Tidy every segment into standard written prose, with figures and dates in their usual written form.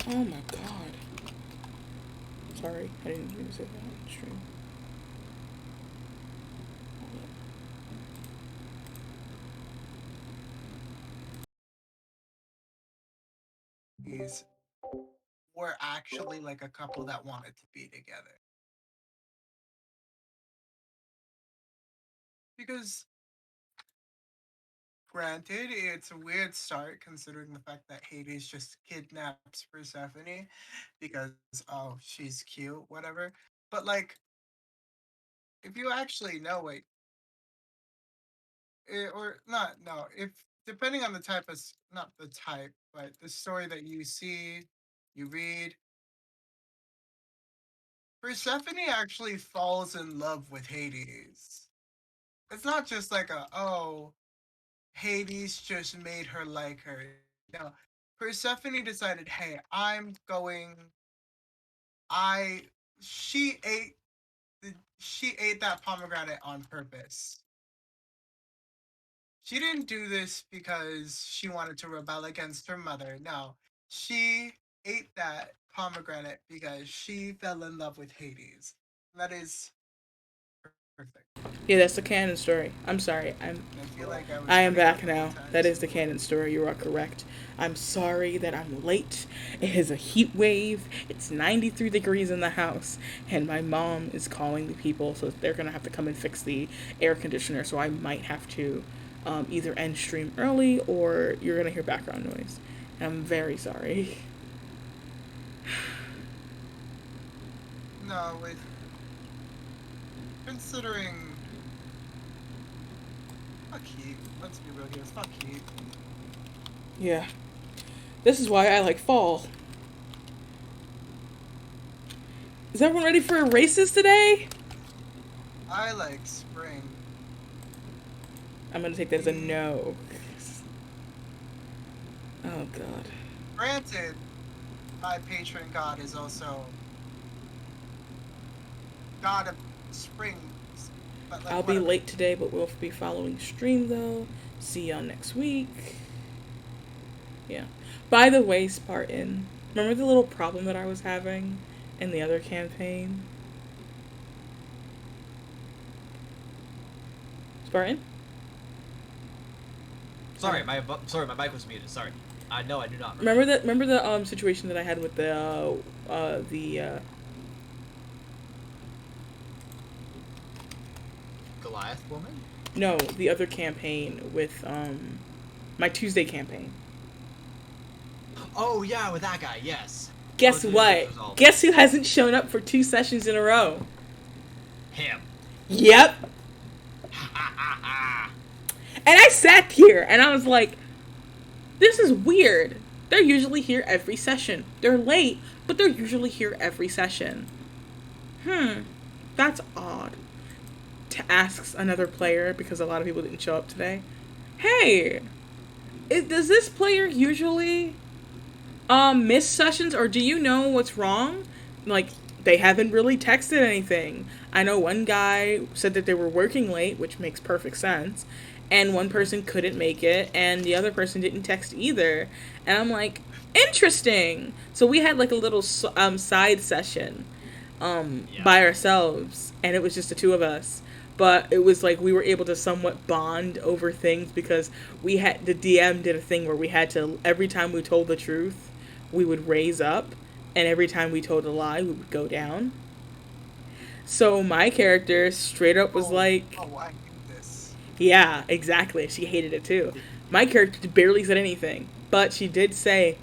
Oh my god. Sorry, I didn't mean to say that on stream. These were actually like a couple that wanted to be together. Because granted, it's a weird start considering the fact that Hades just kidnaps Persephone because oh she's cute, whatever. But like, if you actually know it, or not, no, if depending on the type of not the type, but the story that you see, you read, Persephone actually falls in love with Hades. It's not just like a oh Hades just made her like her. No, Persephone decided, hey, I'm going. I she ate she ate that pomegranate on purpose. She didn't do this because she wanted to rebel against her mother. No, she ate that pomegranate because she fell in love with Hades. That is perfect. Yeah, that's the canon story. I'm sorry. And I feel like I was I am cutting out back the whole now. time. That So is the canon story. You are correct. I'm sorry that I'm late. It is a heat wave. It's 93 degrees in the house, and my mom is calling the people, so they're gonna have to come and fix the air conditioner. So I might have to either end stream early or you're gonna hear background noise. And I'm very sorry. no, with considering fuck heat. Let's be real here. Fuck heat. Yeah, this is why I like fall. Is everyone ready for races today? I like spring. I'm gonna take that as a The no. Oh god. granted, my patron god is also god of spring, but I'll like be whatever. late today, but we'll be following stream though. See y'all next week. Yeah. By the way, Spartan, remember the little problem that I was having in the other campaign? Spartan? Hi. Sorry, my mic was muted. Sorry. No, I do not Remember remember. that? Remember the situation that I had with the Goliath woman? no, the other campaign with my Tuesday campaign. Oh yeah, with that guy. Yes. How Guess did it get what? resolved? Guess who hasn't shown up for 2 sessions in a row? Him. Yep. Ha ha ha ha. And I sat here and I was like, this is weird. They're usually here every session. They're late, but they're usually here every session. That's odd. To ask another player, because a lot of people didn't show up today. Hey, does this player usually miss sessions, or do you know what's wrong? Like, they haven't really texted anything. I know one guy said that they were working late, which makes perfect sense, and one person couldn't make it, and the other person didn't text either. And I'm like, interesting. So we had like a little side session Yeah. by ourselves, and it was just the two of us. But it was like we were able to somewhat bond over things because we had the DM did a thing where we had to every time we told the truth, we would raise up, and every time we told a lie, we would go down. So my character straight up was Oh, like, oh, I hate this. yeah, exactly. She hated it too. My character barely said anything, but she did say,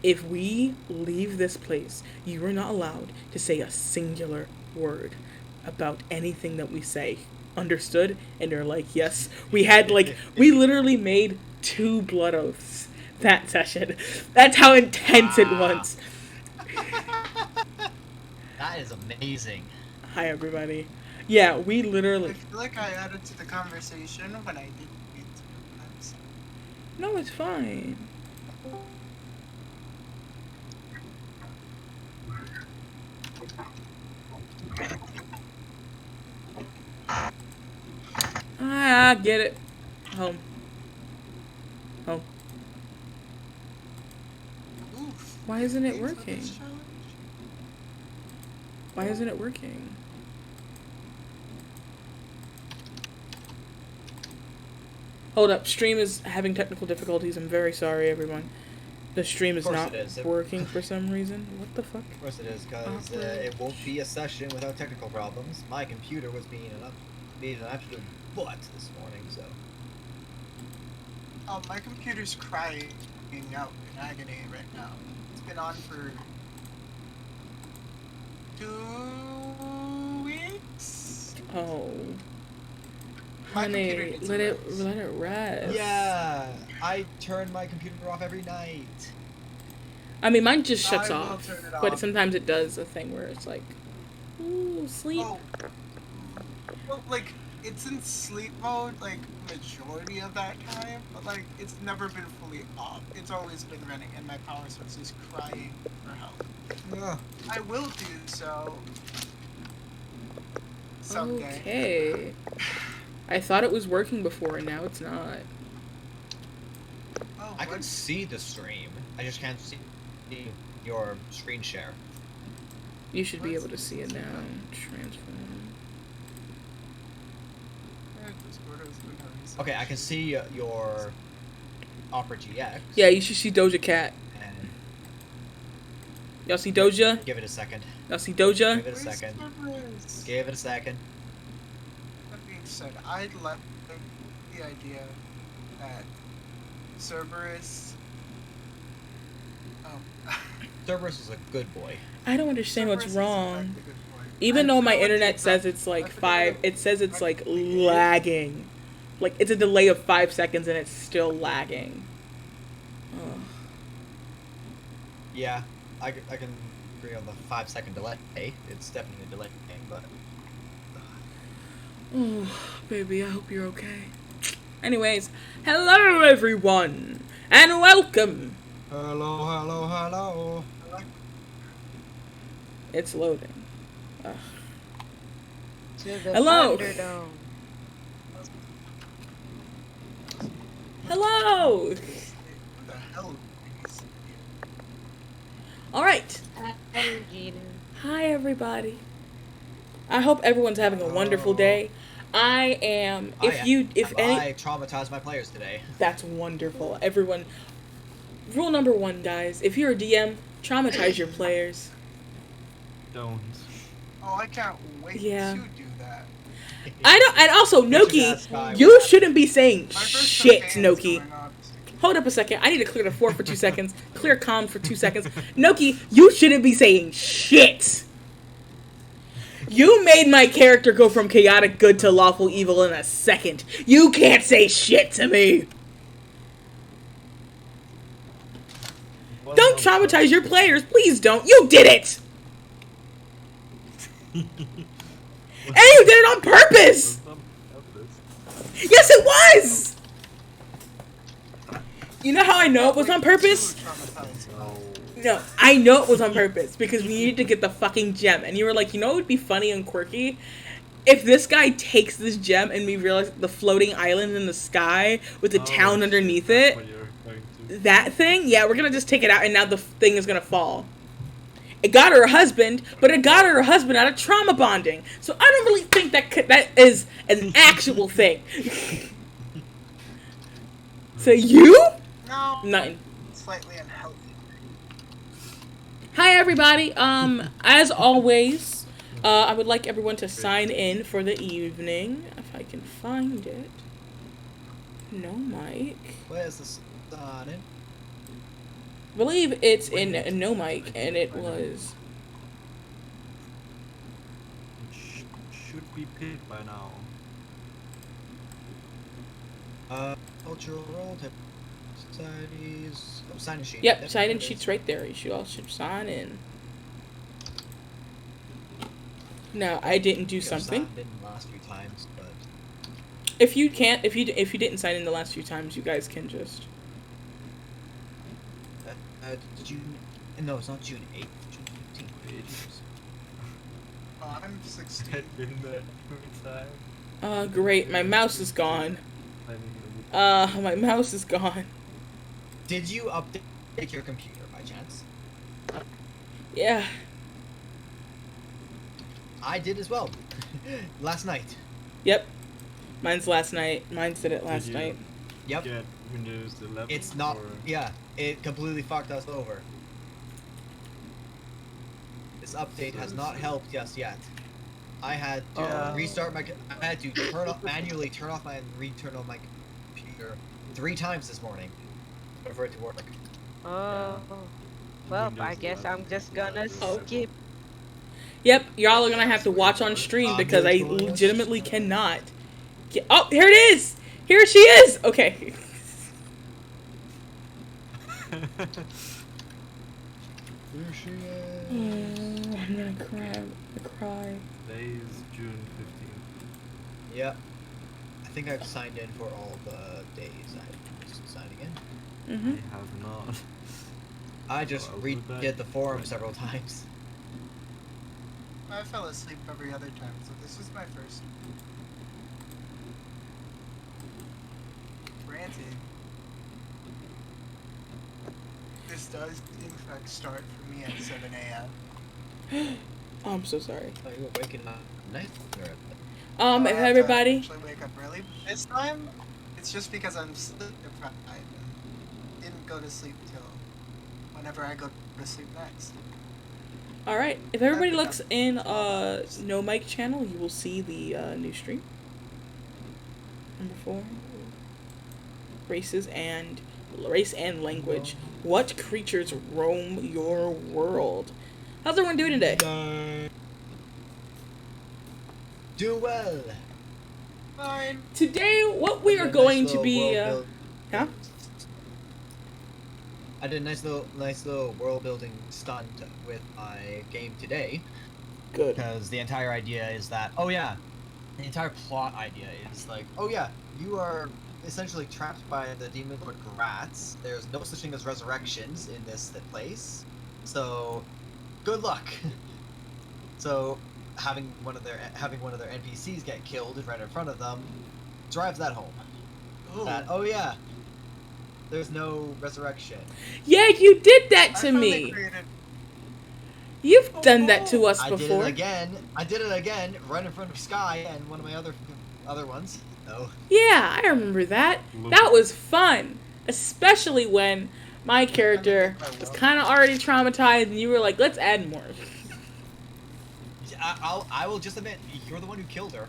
if we leave this place, you are not allowed to say a singular word about anything that we say. Understood? And they're like, yes. We literally made 2 blood oaths that session. That's how intense it Wow. was. That is amazing. Hi, everybody. Yeah, we I literally. feel like I added to the conversation when I didn't mean to. I'm sorry. No, it's fine. Ah, get it. Home. Home. Oof. Why isn't it Thanks for working? this challenge. Why isn't it working? Hold up, stream is having technical difficulties. I'm very sorry, everyone. The stream is not working for some reason. What the fuck? Of course it is, because it won't be a session without technical problems. My computer was being an absolute butt this morning, so. Oh, my computer's crying out in agony right now. It's been on for 2 weeks. Oh, My computer honey, needs let a it rest. rest. Yeah, I turn my computer off every night. I mean, mine just shuts I will off, turn it but off. sometimes it does a thing where it's like, ooh, sleep. Oh, well, like it's in sleep mode like majority of that time, but like it's never been fully off. It's always been running, and my power source is crying for help. Ugh. I will do so someday. Okay. I thought it was working before, and now it's not. Oh, I can what? see the stream. I just can't see your screen share. You should be What's able to see it this? now. Transform. Okay, I can see your Opera GX. Yeah, you should see Doja Cat. And Y'all see Doja? give it a second. Y'all see Doja? Give it a second. Give it a second. That being said, I'd like the idea that Cerberus. Cerberus is a good boy. I don't understand what's Cerberus is wrong. in fact a good boy. Even I though my feel like internet the says exact- it's like I forget 5, what- it says it's like I forget. lagging. Like it's a delay of 5 seconds and it's still lagging. Ugh. Yeah, I can agree on the 5-second delay. It's definitely a delay thing, but Oh, baby, I hope you're okay. Anyways, hello everyone, and welcome. hello. It's loading. Ugh. To the Hello. Thunderdome. Hello. Who the hell is All right. Hey, Gina. Hi, everybody. I hope everyone's having a wonderful day. I am. I traumatized my players today. That's wonderful. Everyone. Rule number 1, guys. If you're a DM, traumatize your players. Don't. Oh, I can't wait Yeah. to do that. I don't. And also, You should Noki, ask Sky you what shouldn't be saying My first shit, campaign's Noki. going on. Hold up a second. I need to clear the floor for 2 seconds. Clear comm for 2 seconds. Noki, you shouldn't be saying shit. You made my character go from chaotic good to lawful evil in a second. You can't say shit to me. Don't traumatize your players. Please don't. You did it. And you did it on purpose. Yes, it was. You know how I know it was on purpose? No, I know it was on purpose because we needed to get the fucking gem. And you were like, you know what would be funny and quirky? If this guy takes this gem and we realize the floating island in the sky with the town underneath it, that thing, yeah, we're gonna just take it out and now the thing is gonna fall. It got her a husband, but it got her a husband out of trauma bonding. So I don't really think that is an actual thing. So you? No. Nothing. Slightly unhealthy. Hi everybody. As always, I would like everyone to sign in for the evening, if I can find it. No mic. Where's the sun? I believe it's in no mic, and it was. Should be picked by now. Cultural tip societies. Oh, sign-in sheet. Yep, sign-in sheet's right there. You all should sign in. Now, I didn't do something. Signed in the last few times, but If you can't, if you didn't sign in the last few times, you guys can just. June. No, it's not June 8th. June 15th. I'm 16. I've been there every time. Great. My mouse is gone. My mouse is gone. Did you update your computer by chance? Yeah. I did as well. Last night. Yep. Mine's last night. Mine did it Did last you night. Yep. get Windows 11? It's not. Or... Yeah. It completely fucked us over. This update has not helped just yet. I had to restart my. I had to manually turn off my and return on my computer 3 times this morning for it to work. Oh. Well, I Windows guess 11 I'm just is gonna not reliable. skip. Yep, y'all are gonna have to watch on stream because I just legitimately cannot. Oh, here it is! Here she is! Okay. There she is. I'm gonna cry. Cry. Today is June 15th. Yep. I think I've signed in for all the days I was signing in. Mm-hmm. I have not. I just I'll do that redid the forum when- several times. I fell asleep every other time, so this is my first. Granted, this does in fact start for me at 7 a.m. Oh, I'm so sorry. Oh, you were waking up nice. If I have to everybody. actually wake up early. This time, it's just because I'm sleep deprived and didn't go to sleep till whenever I go to sleep next. Alright, if everybody looks in No Mic channel, you will see the new stream. Number 4. Race and language. What creatures roam your world? How's everyone doing today? Do well. Fine. Today, what we are going to be... huh? I did a nice little world building stunt with my game today. Good. Because the entire idea is that, oh yeah, the entire plot idea is like, oh yeah, you are essentially trapped by the demon lord Gratz. There's no such thing as resurrections in this place, so good luck. So having one of their NPCs get killed right in front of them drives that home. Ooh. That, oh yeah, there's no resurrection. Yeah, you did that I to found they me. created- You've done that to us I before. did it again, right in front of Sky and one of my other ones. Oh. Yeah, I remember that. That was fun. Especially when my character was kind of already traumatized and you were like, let's add more. I will just admit, you're the one who killed her.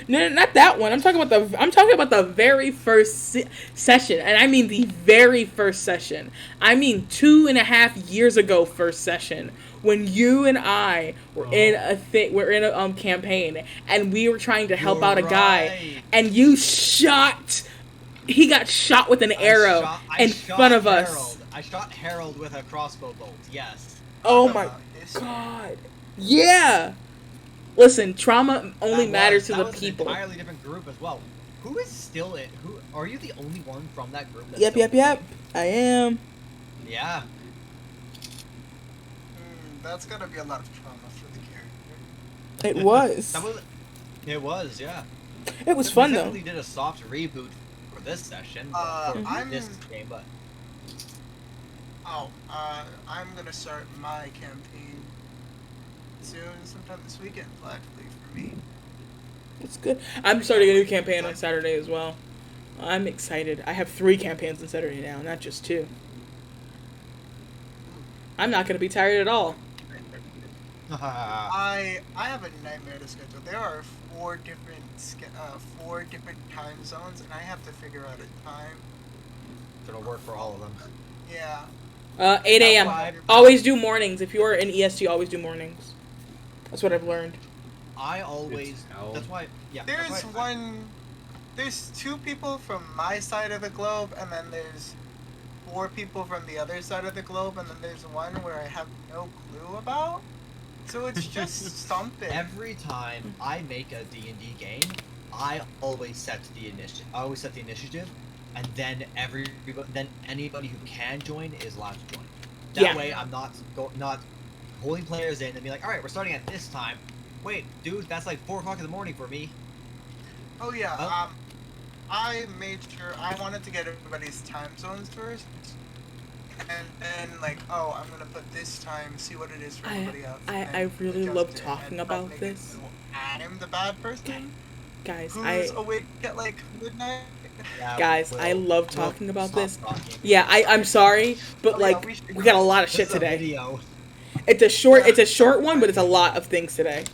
No, not that one. I'm talking about the very first session, and I mean the very first session. I mean 2.5 years ago, first session when you and I were in a campaign, and we were trying to help out a guy, and you shot. He got shot with an arrow in front of us. I shot Harold with a crossbow bolt. Yes. Oh my god! Yeah. Listen, trauma only matters to the people. An entirely different group as well. Who is still in? Who are you? The only one from that group? That's Yep. I am. Yeah. That's gonna be a lot of trauma for the character. It was. It was. Yeah. It was fun though. We did a soft reboot for this session. I'm this game, but. I'm gonna start my campaign soon, sometime this weekend, luckily for me. That's good. I'm starting a new campaign on Saturday as well. I'm excited. I have 3 campaigns on Saturday now, not just 2. I'm not gonna be tired at all. I have a nightmare to schedule. There are 4 different time zones, and I have to figure out a time. It'll work for all of them. Yeah. 8 a.m. Always do mornings. If you are in EST, always do mornings. That's what I've learned. I always. That's why. Yeah. There's 2 people from my side of the globe, and then there's 4 people from the other side of the globe, and then there's one where I have no clue about. So it's just something. Every time I make a D&D game, I always set the initiative, and then anybody who can join is allowed to join. That way, I'm not pulling players in and be like, all right, we're starting at this time. Wait, dude, that's like 4 o'clock in the morning for me. Oh yeah. I made sure I wanted to get everybody's time zones first, and then like, oh, I'm gonna put this time, see what it is for everybody else, and I then really adjust love it talking and try to about make it this. so I'm the bad person Guys, who's awake at like midnight. Yeah, I love we'll talking about stop this. talking. Yeah, I'm sorry, but Oh yeah, like we should we go. got a lot of This shit is a today. video. It's Yeah. a short one, but it's a lot of things today.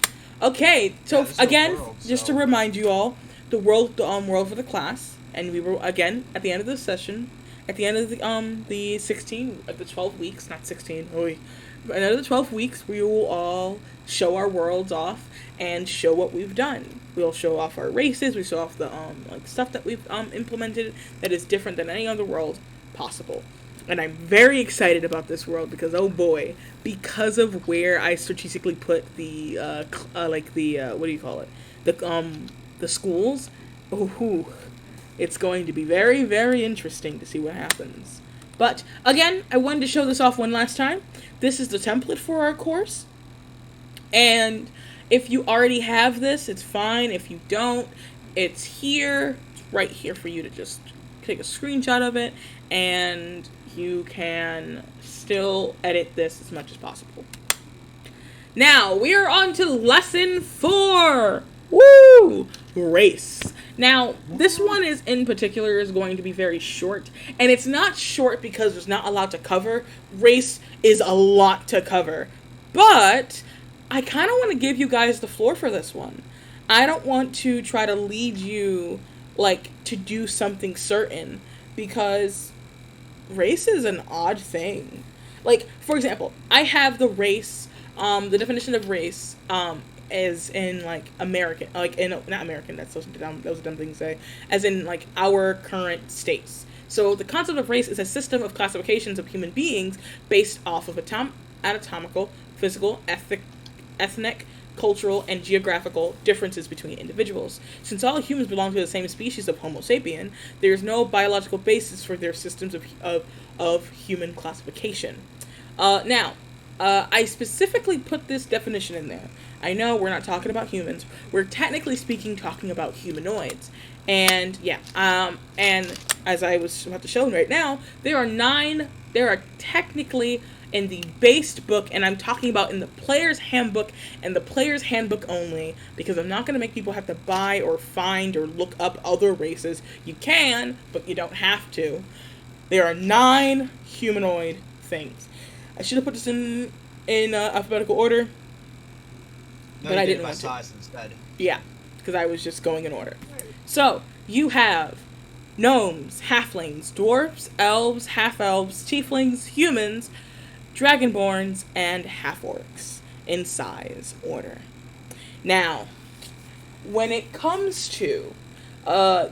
Okay, so Yeah, this is a again, world, just to so- remind you all, the world for the class, and we were again at the end of the session, at the end of the 16 at the 12 weeks, not 16. Oy. At the end of the 12 weeks, we will all show our worlds off and show what we've done. We'll show off our races. We show off the like stuff that we've implemented that is different than any other world possible. And I'm very excited about this world because oh boy, because of where I strategically put the what do you call it, the schools. Ooh, it's going to be very very interesting to see what happens. But again, I wanted to show this off one last time. This is the template for our course, and if you already have this, it's fine. If you don't, it's here. It's right here for you to just take a screenshot of it, and you can still edit this as much as possible. Now, we are on to lesson 4. Woo! Race. Now, this one is in particular is going to be very short, and it's not short because there's not a lot to cover. Race is a lot to cover. But I kind of want to give you guys the floor for this one. I don't want to try to lead you like to do something certain because race is an odd thing. Like, for example, I have the race, the definition of race, is in like American, like in not American. That's so dumb. That was a dumb thing to say. As in like our current states. So the concept of race is a system of classifications of human beings based off of anatomical, physical, ethnic, cultural, and geographical differences between individuals. Since all humans belong to the same species of Homo sapien, there is no biological basis for their systems of human classification. I specifically put this definition in there. I know we're not talking about humans. We're technically speaking talking about humanoids. And yeah, and as I was about to show right now, there are technically in the based book, and I'm talking about in the player's handbook and the player's handbook only, because I'm not going to make people have to buy or find or look up other races. You can, but you don't have to. There are 9 humanoid things. I should have put this in alphabetical order, No, but you I did didn't by want to. size instead. Yeah, because I was just going in order. So, you have gnomes, halflings, dwarves, elves, half-elves, tieflings, humans, dragonborns, and half-orcs in size order. Now, when it comes to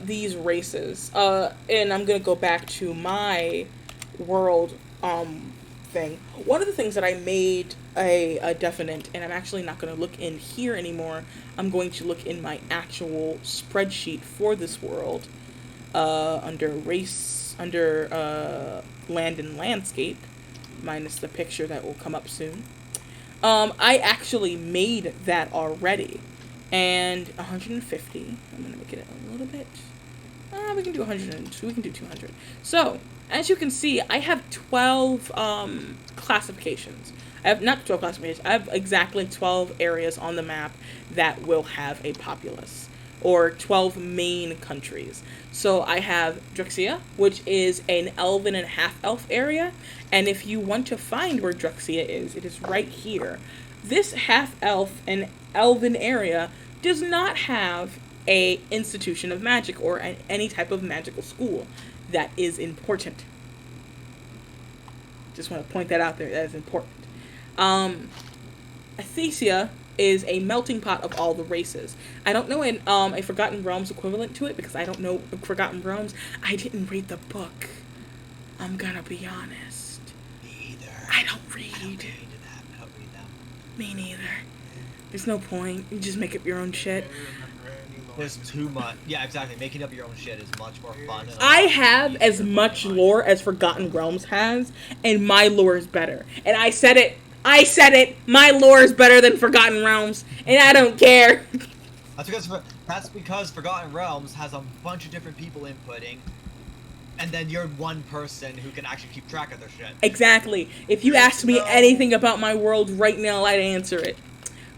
these races, and I'm going to go back to my world thing. One of the things that I made a definite, and I'm actually not going to look in here anymore. I'm going to look in my actual spreadsheet for this world under race, under land and landscape, minus the picture that will come up soon. I actually made that already, and 150. I'm gonna make it a little bit. We can do 100. We can do 200. So, as you can see, I have 12 classifications. I have not 12 classifications. I have exactly 12 areas on the map that will have a populace, or 12 main countries. So I have Drexia, which is an elven and half-elf area, and if you want to find where Drexia is, it is right here. This half-elf and elven area does not have a institution of magic or any type of magical school. That is important. Just want to point that out there. That is important. Athesia is a melting pot of all the races. I don't know a Forgotten Realms equivalent to it because I don't know Forgotten Realms. I didn't read the book. I'm gonna be honest. Me either. I don't read. I don't read them. Me neither. There's no point. You just make up your own shit. There's too much. Yeah, exactly. Making up your own shit is much more fun. And I have as much lore as Forgotten Realms has, and my lore is better. And I said it. My lore is better than Forgotten Realms, and I don't care. That's because Forgotten Realms has a bunch of different people inputting, and then you're one person who can actually keep track of their shit. Exactly. If you asked me anything about my world right now, I'd answer it.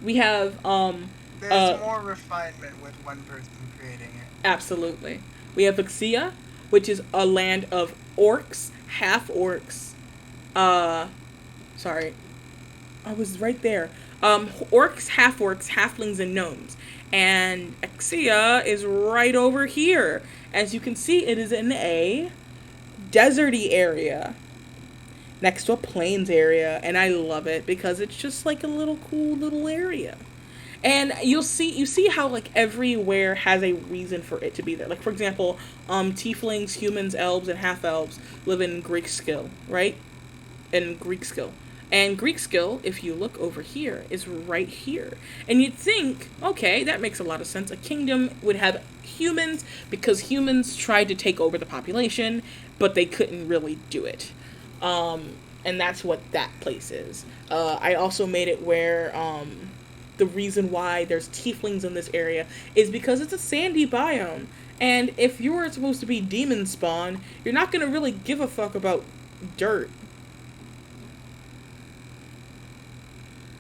We have There's more refinement with one person creating it. absolutely. We have Ixia, which is a land of orcs, half orcs. Sorry. I was right there. Orcs, halflings, and gnomes. And Ixia is right over here. As you can see, it is in a deserty area next to a plains area, and I love it because it's just like a little cool little area. And you see how like everywhere has a reason for it to be there. Like for example, tieflings, humans, elves, and half elves live in Greek skill, right? In Greek skill. And Greek skill, if you look over here, is right here. And you'd think, okay, that makes a lot of sense. A kingdom would have humans because humans tried to take over the population, but they couldn't really do it. And that's what that place is. I also made it where the reason why there's tieflings in this area is because it's a sandy biome. And if you're supposed to be demon spawn, you're not going to really give a fuck about dirt.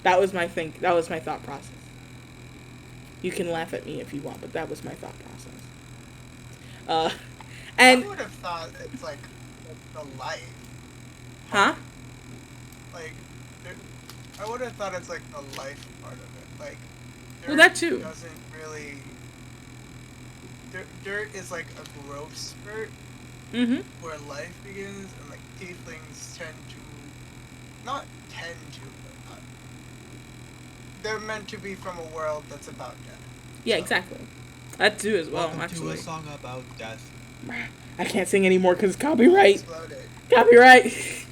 That was my thought process. You can laugh at me if you want, but that was my thought process. And I would have thought it's like the life. huh? Like, I would have thought it's like the life part of it. Like, Well, that too. Doesn't really. Dirt is like a growth spurt Mm-hmm. where life begins, and like tieflings tend to, not tend to, but not. They're meant to be from a world that's about death. Yeah, So, exactly. That too as well, Welcome actually. to a song about death. I can't sing anymore because copyright. exploded. Copyright.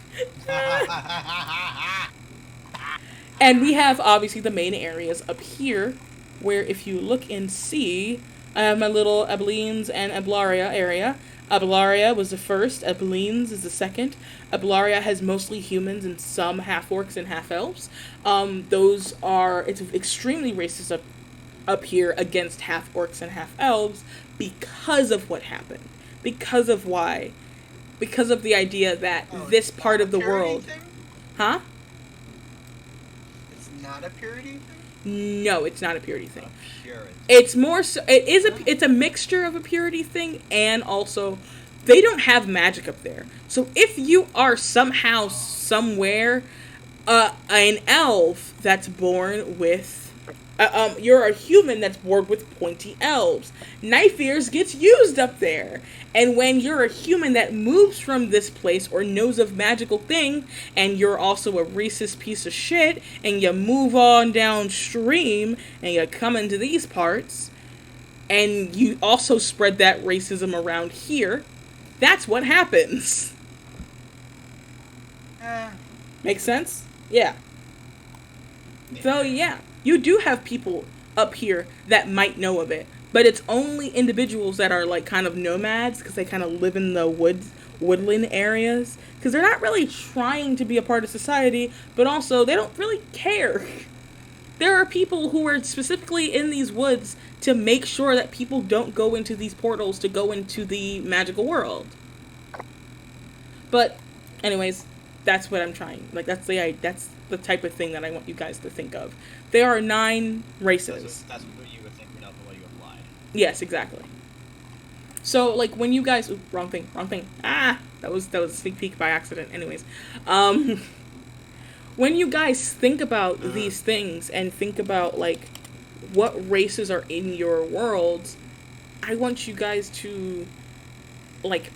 And we have obviously the main areas up here, where if you look and see, I have my little Abilene and Ablaria area. Ablaria was the first, Abilene is the second. Ablaria has mostly humans and some half-orcs and half-elves. It's extremely racist up here against half-orcs and half-elves because of what happened. Because of why. Because of the idea that this part of the world... Thing? Huh? It's not a purity thing? No, it's not a purity thing. Purity. It's more so, it's a mixture of a purity thing, and also they don't have magic up there. So if you are somehow somewhere an elf that's born with you're a human that's born with pointy elves. Knife ears gets used up there. And when you're a human that moves from this place or knows of magical thing, and you're also a racist piece of shit, and you move on downstream, and you come into these parts, and you also spread that racism around here, that's what happens. Make sense? Yeah. So, yeah. You do have people up here that might know of it, but it's only individuals that are like kind of nomads because they kind of live in the woodland areas because they're not really trying to be a part of society, but also they don't really care. There are people who are specifically in these woods to make sure that people don't go into these portals to go into the magical world. But anyways, that's what I'm trying. Like that's the type of thing that I want you guys to think of. There are 9 races. That's what you were thinking of the way you applied. Yes, exactly. So, like, when you guys... Ooh, wrong thing. Ah! That was a sneak peek by accident. Anyways. When you guys think about these things and think about, like, what races are in your worlds, I want you guys to, like,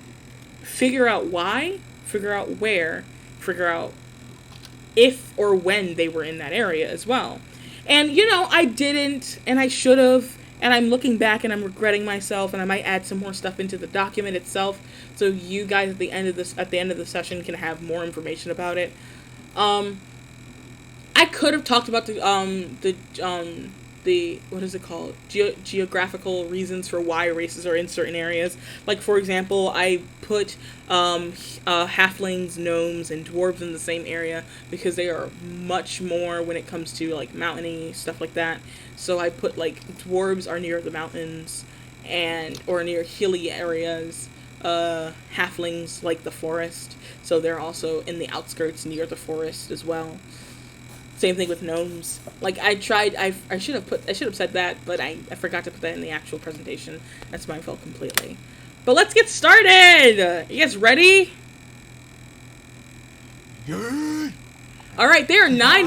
figure out why, figure out where, figure out if or when they were in that area as well. And, I didn't, and I should have, and I'm looking back and I'm regretting myself, and I might add some more stuff into the document itself, so you guys at the end of the session can have more information about it. I could have talked about the what is it called? Geographical reasons for why races are in certain areas. Like, for example, I put halflings, gnomes, and dwarves in the same area because they are much more when it comes to, like, mountainy stuff like that. So I put, like, dwarves are near the mountains or near hilly areas. halflings like the forest, so they're also in the outskirts near the forest as well. Same thing with gnomes. Like I tried, I should have said that, but I forgot to put that in the actual presentation. That's my fault completely. But let's get started. You guys ready? All right, there are nine.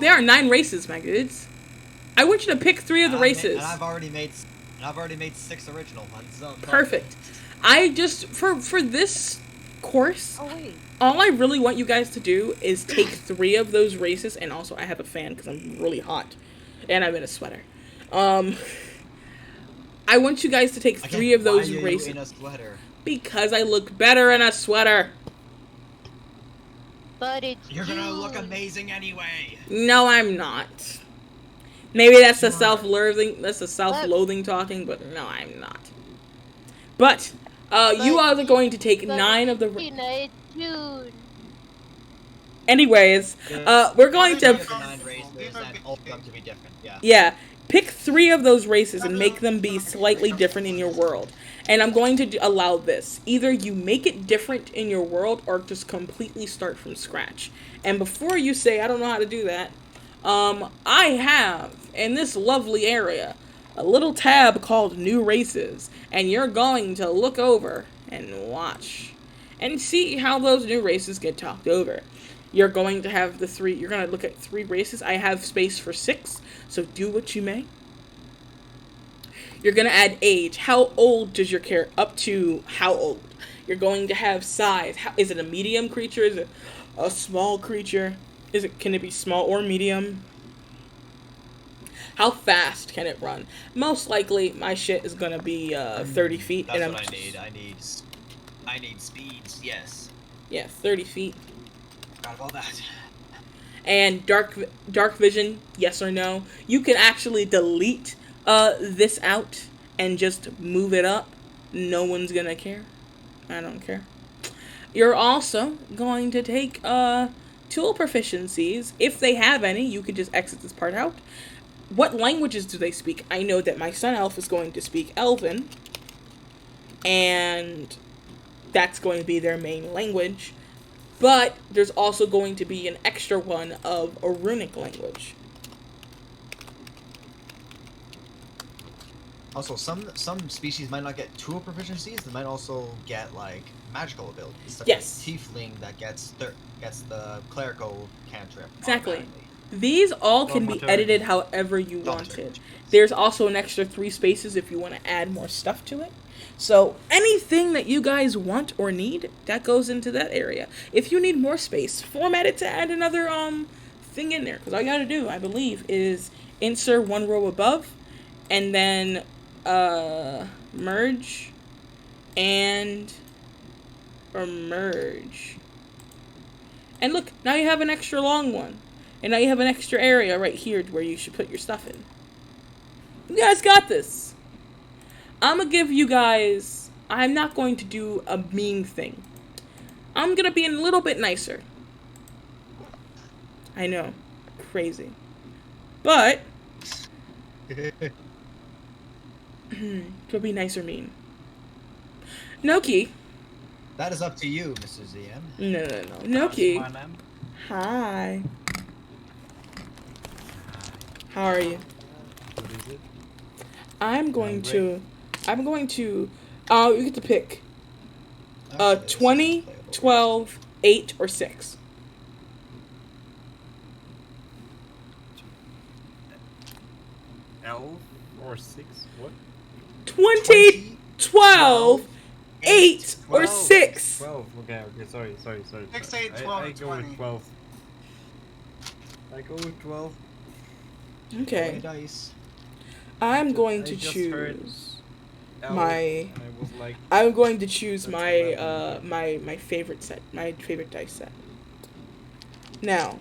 There are 9 races, my dudes. I want you to pick 3 of the races. And I've already made 6 original ones. So Perfect. I just for this course, Oh wait. all I really want you guys to do is take 3 of those races, and also I have a fan because I'm really hot, and I'm in a sweater. I want you guys to take 3 of those races. You in a sweater? Because I look better in a sweater. But it's You're gonna look June. amazing anyway. No, I'm not. Maybe that's the self-loathing. That's the self-loathing talking, but no, I'm not. But you are going to take 9 of the. It's June. Anyways, we're going Each of to. the 9 races and all of them to be different. Yeah. Yeah, pick 3 of those races and make them be slightly different in your world. And I'm going to allow this. Either you make it different in your world or just completely start from scratch. And before you say, I don't know how to do that, I have, in this lovely area, a little tab called New Races. And you're going to look over and watch. And see how those new races get talked over. You're going to have you're going to look at 3 races. I have space for 6, so do what you may. You're going to add age. How old does your character, up to how old? You're going to have size. Is it a medium creature? Is it a small creature? Can it be small or medium? How fast can it run? Most likely, my shit is going to be 30 feet. That's and what I need. I need speeds, yes. Yeah, 30 feet. Got about that. And dark vision, yes or no. You can actually delete this out and just move it up. No one's gonna care. I don't care. You're also going to take tool proficiencies. If they have any, you could just exit this part out. What languages do they speak? I know that my son elf is going to speak Elven, and that's going to be their main language. But there's also going to be an extra one of a runic language. Also, some species might not get tool proficiencies. They might also get like magical abilities. Such Yes. as Tiefling that gets the clerical cantrip. Exactly. automatically. These all can be Thaumaturgy. edited however you want Thaumaturgy. it. There's also an extra 3 spaces if you want to add more stuff to it. So anything that you guys want or need, that goes into that area. If you need more space, format it to add another thing in there. Because all you gotta do, I believe, is insert 1 row above, and then merge and merge. And look, now you have an extra long one. And now you have an extra area right here where you should put your stuff in. You guys got this. I'm gonna give you guys... I'm not going to do a mean thing. I'm gonna be a little bit nicer. I know. Crazy. But... Could be nice or mean. Noki. That is up to you, Mr. ZM. No. Noki. My name? Hi. How are you? What is it? I'm going great. to... you get to pick. Actually, this 20, is playable. 12, 8, or 6. Elf or 6? What? 20, 12, 8, or 12. 6. 12. Okay. Sorry. 6, 8, 12, I go 20. with 12. I go with 12. Okay. 20 dice. I'm going to I just heard choose Elf, my... and I was like, I'm going to choose That's my 11. my favorite set, my favorite dice set. Now,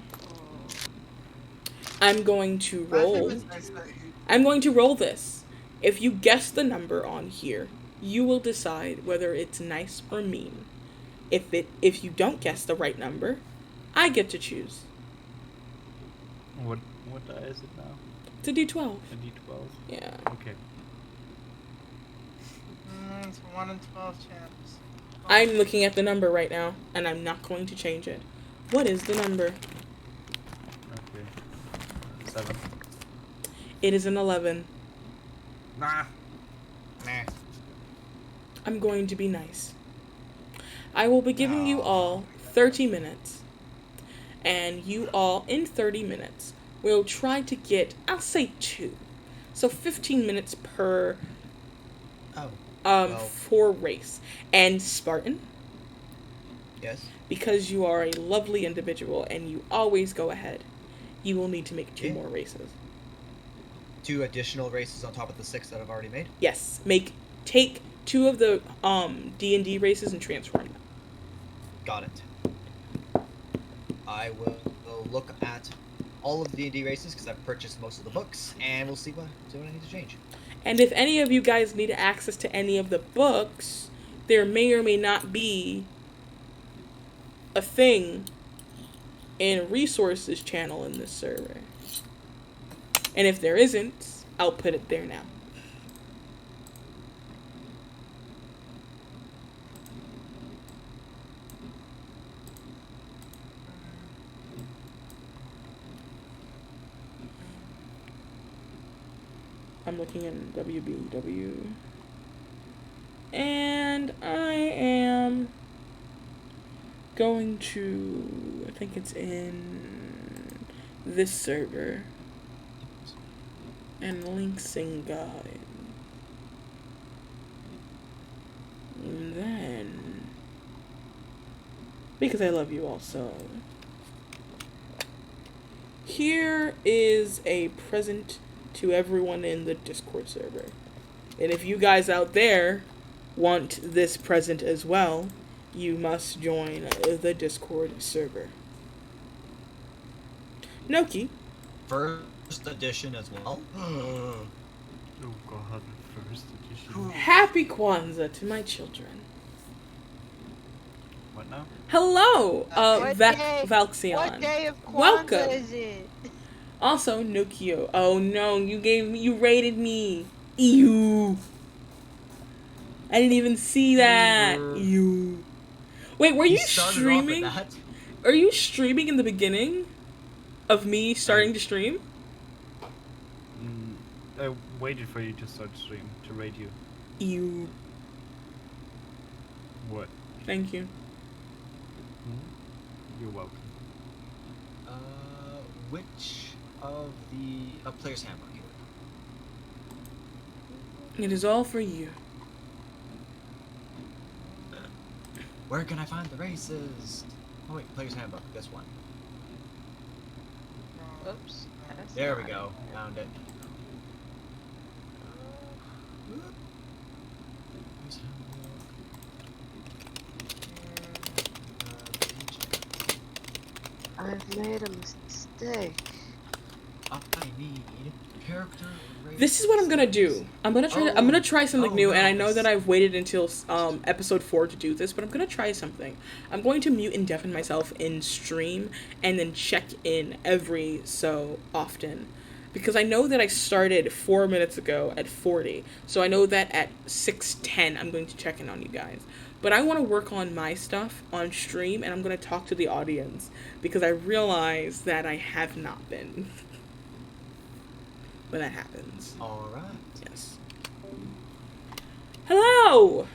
I'm going to My roll. favorite dice that you- I'm going to roll this. If you guess the number on here, you will decide whether it's nice or mean. If you don't guess the right number, I get to choose. what die is it now? It's a D12. A D12. Yeah. Okay. It's 1 in 12 chance. I'm looking at the number right now, and I'm not going to change it. What is the number? Okay. 7. It is an 11. Nah. Nah. I'm going to be nice. I will be giving you Aw. all 30 minutes. And you all, in 30 minutes, will try to get, I'll say 2. So 15 minutes per Oh. Well. for race. And Spartan, Yes. because you are a lovely individual and you always go ahead, you will need to make 2 Yeah. more races. 2 additional races on top of the 6 that I've already made. Yes, take 2 of the D&D races and transform them. Got it. I will look at all of the D&D races because I've purchased most of the books, and we'll see what I need to change. And if any of you guys need access to any of the books, there may or may not be a thing in resources channel in this server. And if there isn't, I'll put it there now. I'm looking in WBW. And I am going to, I think it's in this server. And links in guide. And then, because I love you all so, here is a present to everyone in the Discord server. And if you guys out there want this present as well, you must join the Discord server. Noki. First edition as well. Oh god, first edition. Happy Kwanzaa to my children. What now? Hello, What day? Valxion. What day of Kwanzaa Welcome. is it? Also, Nokio. Oh no, you rated me. Ew. I didn't even see that. Ew. Wait, were you started streaming? off with that. Are you streaming in the beginning of me starting to stream? I waited for you to start stream to rate you. Ew. What? Thank you. You're welcome. Which of the player's handbook? It is all for you. Where can I find the races? Oh wait, player's handbook. This one. Oops. that's There we not go. it. Found it. Player's handbook. I've made a mistake. I need character. This is what I'm gonna do. I'm gonna try something new, and I know that I've waited until episode 4 to do this, but I'm gonna try something. I'm going to mute and deafen myself in stream, and then check in every so often, because I know that I started 4 minutes ago at 40, so I know that at 6:10 I'm going to check in on you guys. But I want to work on my stuff on stream, and I'm gonna talk to the audience because I realize that I have not been. When that happens. Alright. Yes. Hello!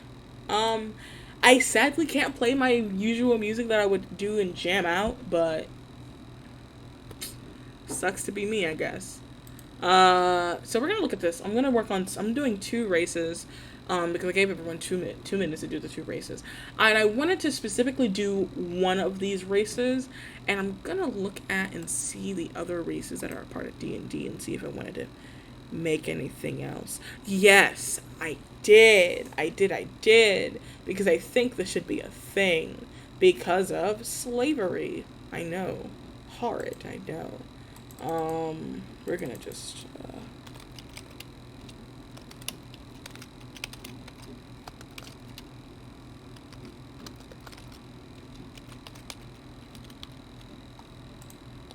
I sadly can't play my usual music that I would do and jam out, but sucks to be me, I guess. So we're gonna look at this. I'm doing 2 races, because I gave everyone 2 minutes to do the 2 races. And I wanted to specifically do one of these races, and I'm gonna look at and see the other races that are a part of D&D and see if I wanted to make anything else. Yes, I did. Because I think this should be a thing because of slavery. I know. Horrid, I know. We're gonna just,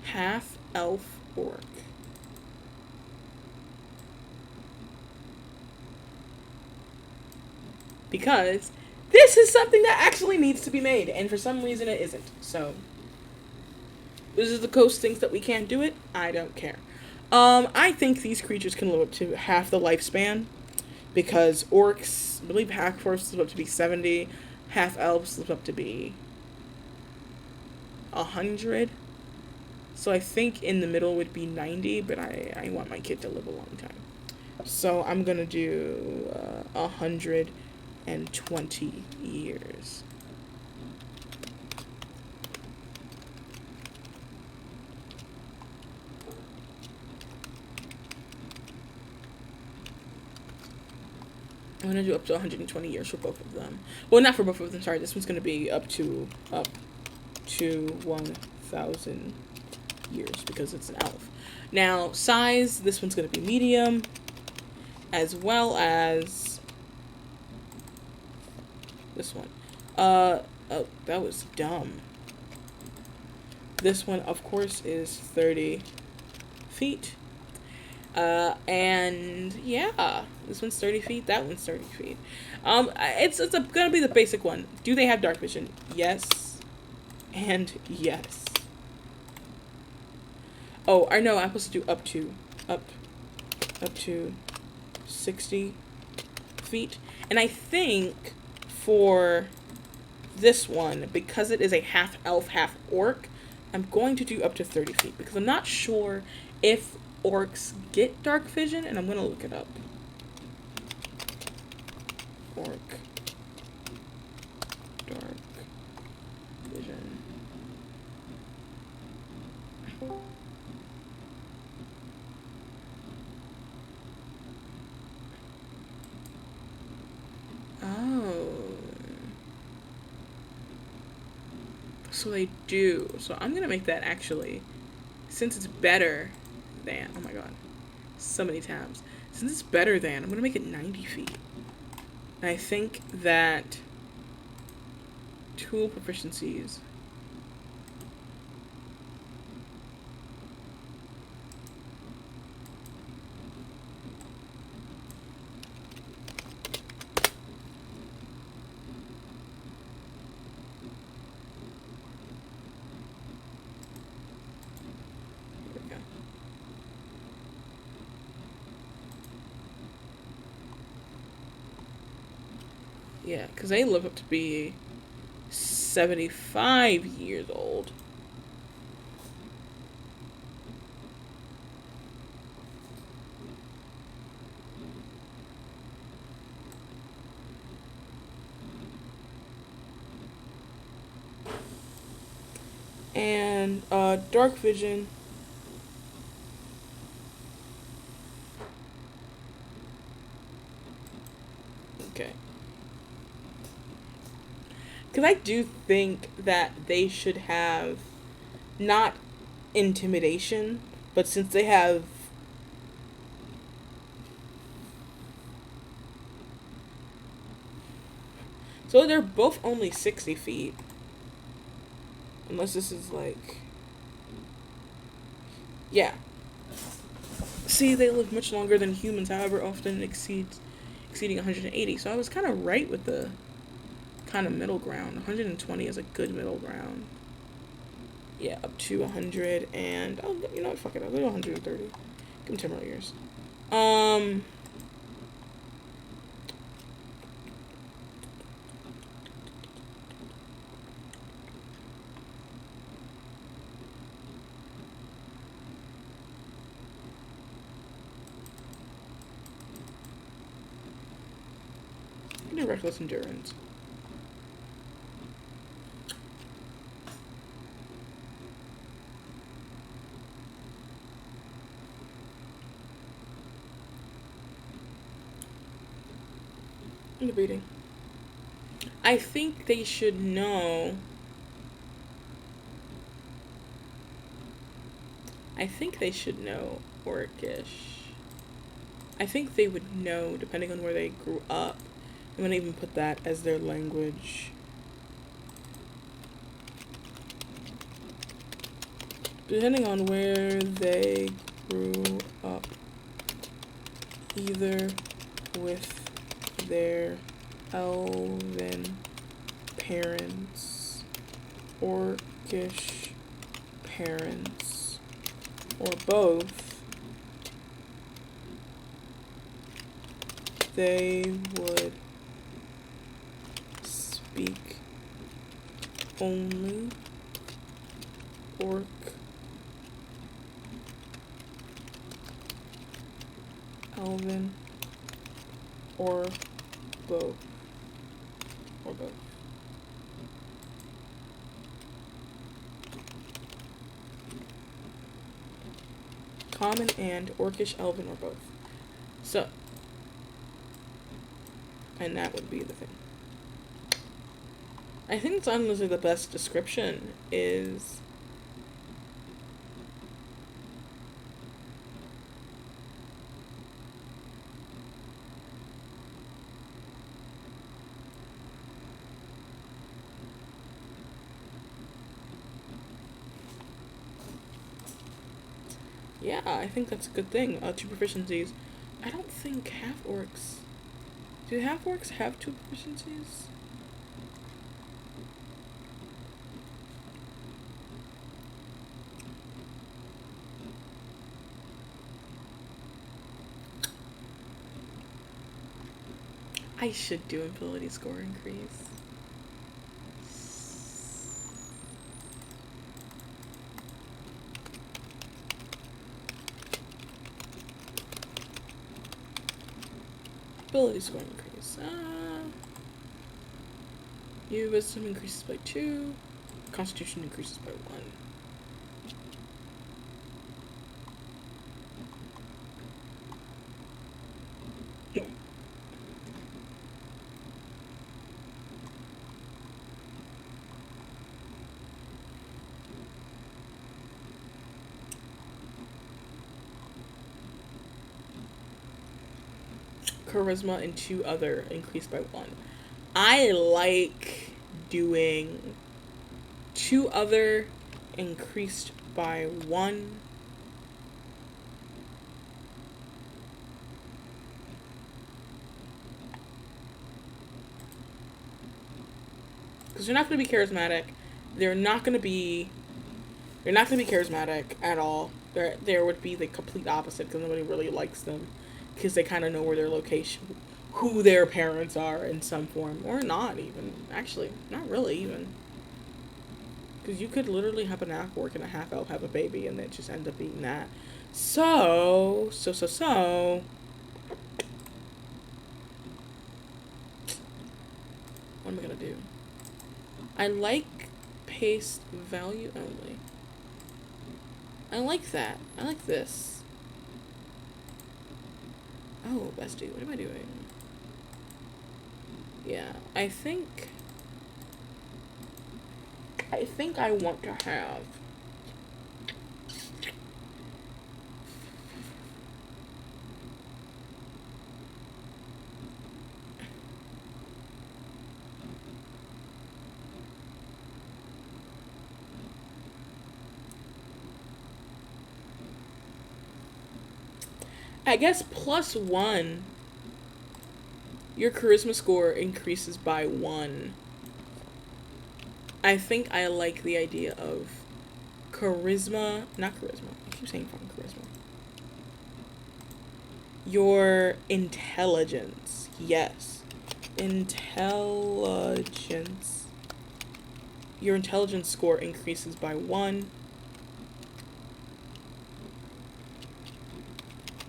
half elf orc. Because this is something that actually needs to be made, and for some reason it isn't. So, this is the coast thinks that we can't do it. I don't care. I think these creatures can live up to half the lifespan, because orcs, I believe half orcs live up to be 70, half elves live up to be 100. So I think in the middle would be 90, but I want my kid to live a long time. So I'm gonna do 120 years. I'm gonna do up to 120 years for both of them. Well, not for both of them. Sorry, this one's gonna be up to 1,000 years because it's an elf. Now, size. This one's gonna be medium, as well as this one. Oh, that was dumb. This one, of course, is 30 feet. And yeah, this one's 30 feet. That one's 30 feet. It's gonna be the basic one. Do they have dark vision? Yes, and yes. Oh, I know. I'm supposed to do up to 60 feet, and I think for this one, because it is a half elf, half orc, I'm going to do up to 30 feet because I'm not sure if orcs get dark vision, and I'm going to look it up. Orc dark vision. Oh. So they do. So I'm going to make that actually, since it's better than, oh my god, so many tabs. Since it's better than, I'm going to make it 90 feet. And I think that tool proficiencies. Here we go. Yeah, because they live up to be 75 years old. And dark vision. Okay. Because I do think that they should have not intimidation, but since they have so they're both only 60 feet. Unless this is like, yeah. See, they live much longer than humans, however, often exceeding 180. So I was kind of right with the kind of middle ground. 120 is a good middle ground. Yeah, up to 100 and, oh, you know what, fuck it, I'll go to 130. Give them 10 more years. Do reckless endurance. I'm debating. I think they should know. I think they should know Orcish. I think they would know, depending on where they grew up. I'm gonna even put that as their language. Depending on where they grew up, either with their elven parents, orcish parents, or both, they would speak only orc, elven, or both. Or both. Common and orcish, elven, or both. So, and that would be the thing. I think it's honestly the best description is yeah, I think that's a good thing. 2 proficiencies. I don't think half orcs. Do half orcs have 2 proficiencies? I should do ability score increase. Ability score increase. Your wisdom increases by 2. Constitution increases by 1. Charisma and 2 other increased by 1. I like doing 2 other increased by 1. Because they're not going to be charismatic. They're not going to be charismatic at all. There would be the complete opposite because nobody really likes them because they kind of know where their location, who their parents are in some form, or not even. Actually, not really even. Because you could literally have an half orc and a half elf have a baby and then just end up being that. So. What am I going to do? I like paste value only. I like that. I like this. Oh, bestie, what am I doing? Yeah, I think I want to have I guess +1. Your charisma score increases by 1. I think I like the idea of not charisma. I keep saying fucking charisma. Your intelligence. Yes. Intelligence. Your intelligence score increases by 1.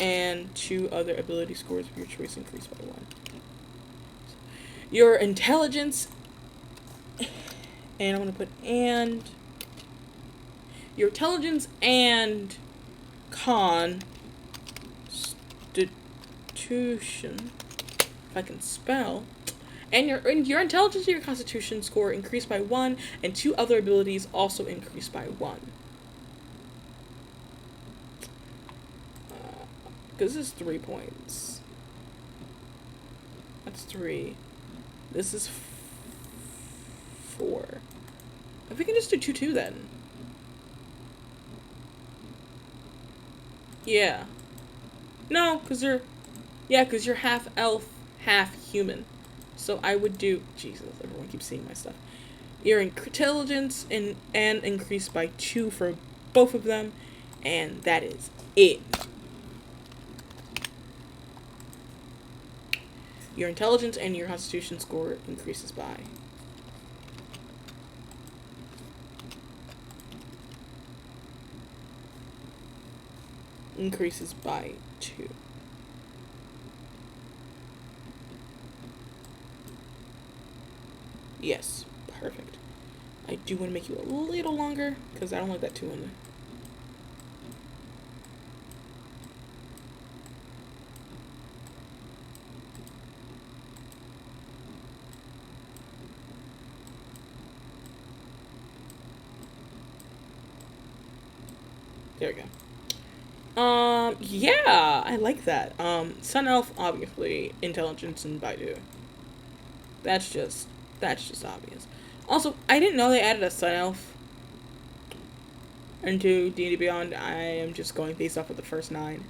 And 2 other ability scores of your choice increase by 1. Your intelligence, and I'm going to put and, your intelligence and constitution, if I can spell, and your intelligence and your constitution score increase by 1, and 2 other abilities also increase by 1. Because this is 3 points. That's 3. This is 4. If we can just do 2-2 then. Yeah. No, because you're half elf, half human. So I would do, Jesus, everyone keeps seeing my stuff. Your intelligence and increase by 2 for both of them, and that is it. Your intelligence and your constitution score increases by. Increases by 2. Yes, perfect. I do want to make you a little longer, because I don't like that 2 in there. There we go. Yeah, I like that. Sun Elf, obviously, intelligence and Baidu. That's just, obvious. Also, I didn't know they added a Sun Elf into D&D Beyond. I am just going based off of the first 9.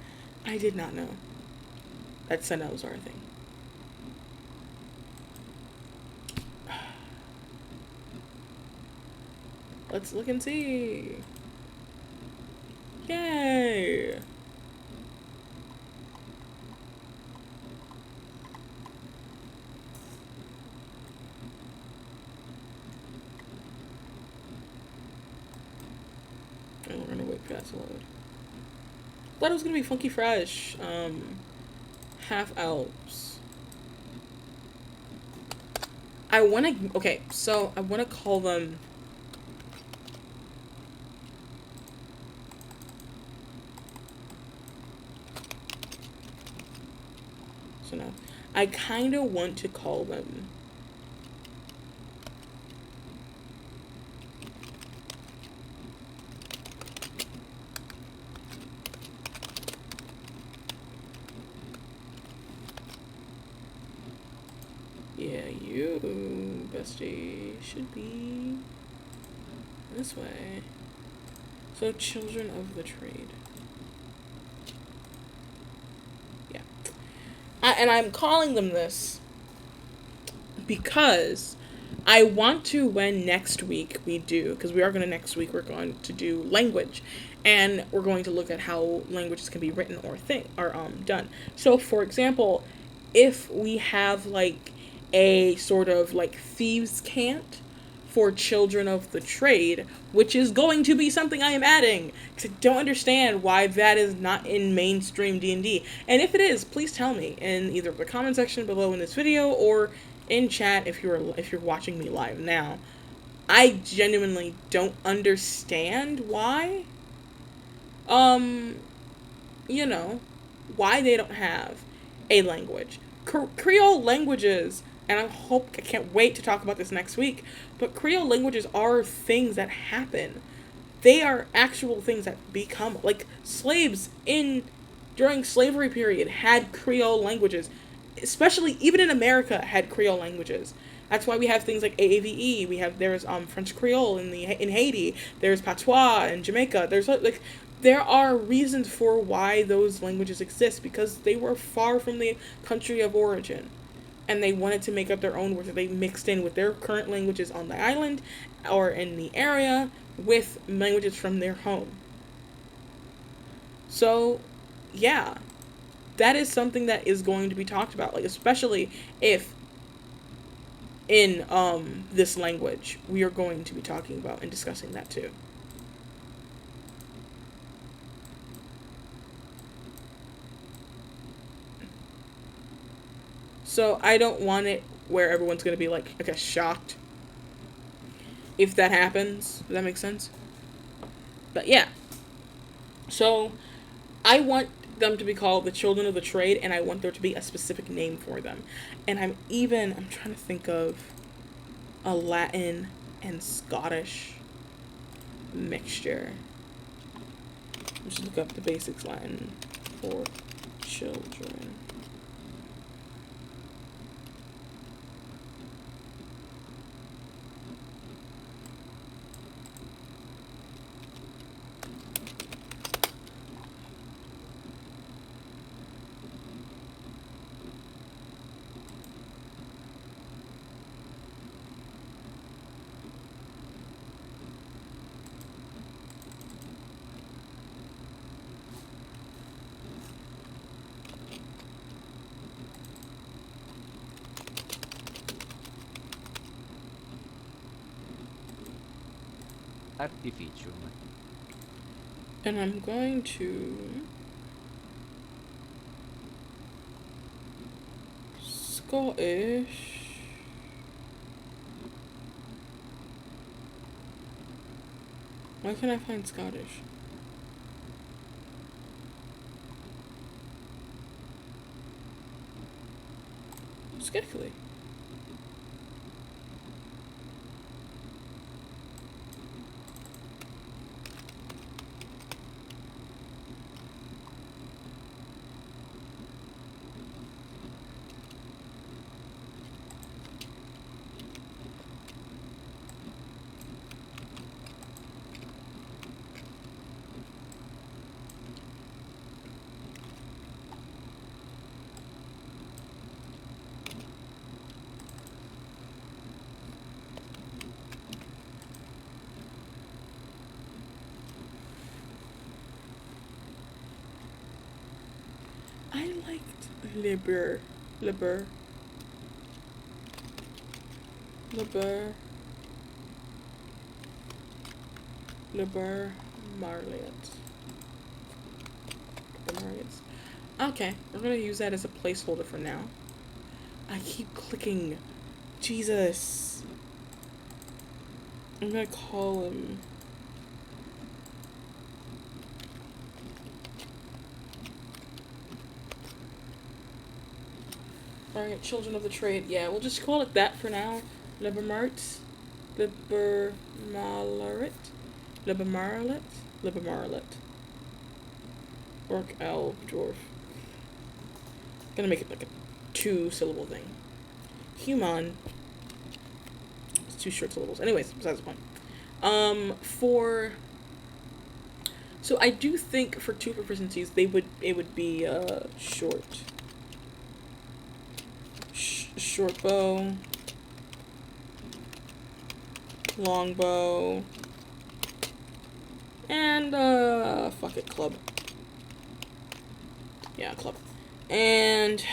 I did not know that Sun Elves are a thing. Let's look and see. Yay! And we're gonna wait for that to load. Thought it was gonna be Funky Fresh. Half elves. I wanna, okay, so I wanna call them. So no, I kinda want to call them. Yeah, you, bestie, should be this way. So, children of the trade. Yeah. And I'm calling them this because I want to, when next week we do, because we are going to next week, we're going to do language. And we're going to look at how languages can be written or done. So, for example, if we have, like, a sort of, like, thieves' cant for children of the trade, which is going to be something I am adding, because I don't understand why that is not in mainstream D&D. And if it is, please tell me in either the comment section below in this video or in chat if you're watching me live now. I genuinely don't understand why, you know, why they don't have a language. Creole languages, and I can't wait to talk about this next week, but Creole languages are things that happen. They are actual things that become, like, slaves during slavery period had Creole languages, especially even in America had Creole languages. That's why we have things like AAVE. There's French Creole in Haiti. There's Patois in Jamaica. There are reasons for why those languages exist, because they were far from the country of origin, and they wanted to make up their own words that they mixed in with their current languages on the island or in the area with languages from their home. So, yeah, that is something that is going to be talked about, like, especially if in this language we are going to be talking about and discussing that too. So I don't want it where everyone's going to be like, I guess, shocked if that happens. Does that make sense? But yeah. So I want them to be called the Children of the Trade, and I want there to be a specific name for them. And I'm trying to think of a Latin and Scottish mixture. Let's look up the basics Latin for children. Artificium. And I'm going to Scottish. Why can't I find Scottish? Skekely. I liked Liber. Liber. Liber. Liber Marliot. Marliots. Okay, we're gonna use that as a placeholder for now. I keep clicking. Jesus. I'm gonna call him. Alright, Children of the Trade. Yeah, we'll just call it that for now. Libermart. Libermalarit. Libermaralit. Libermaralit. Orc, elf, dwarf. Gonna make it like a 2-syllable thing. Human. It's 2 short syllables. Anyways, besides the point. So I do think for 2 proficiencies it would be short. Short bow. Long bow. And fuck it, club. Yeah, club. And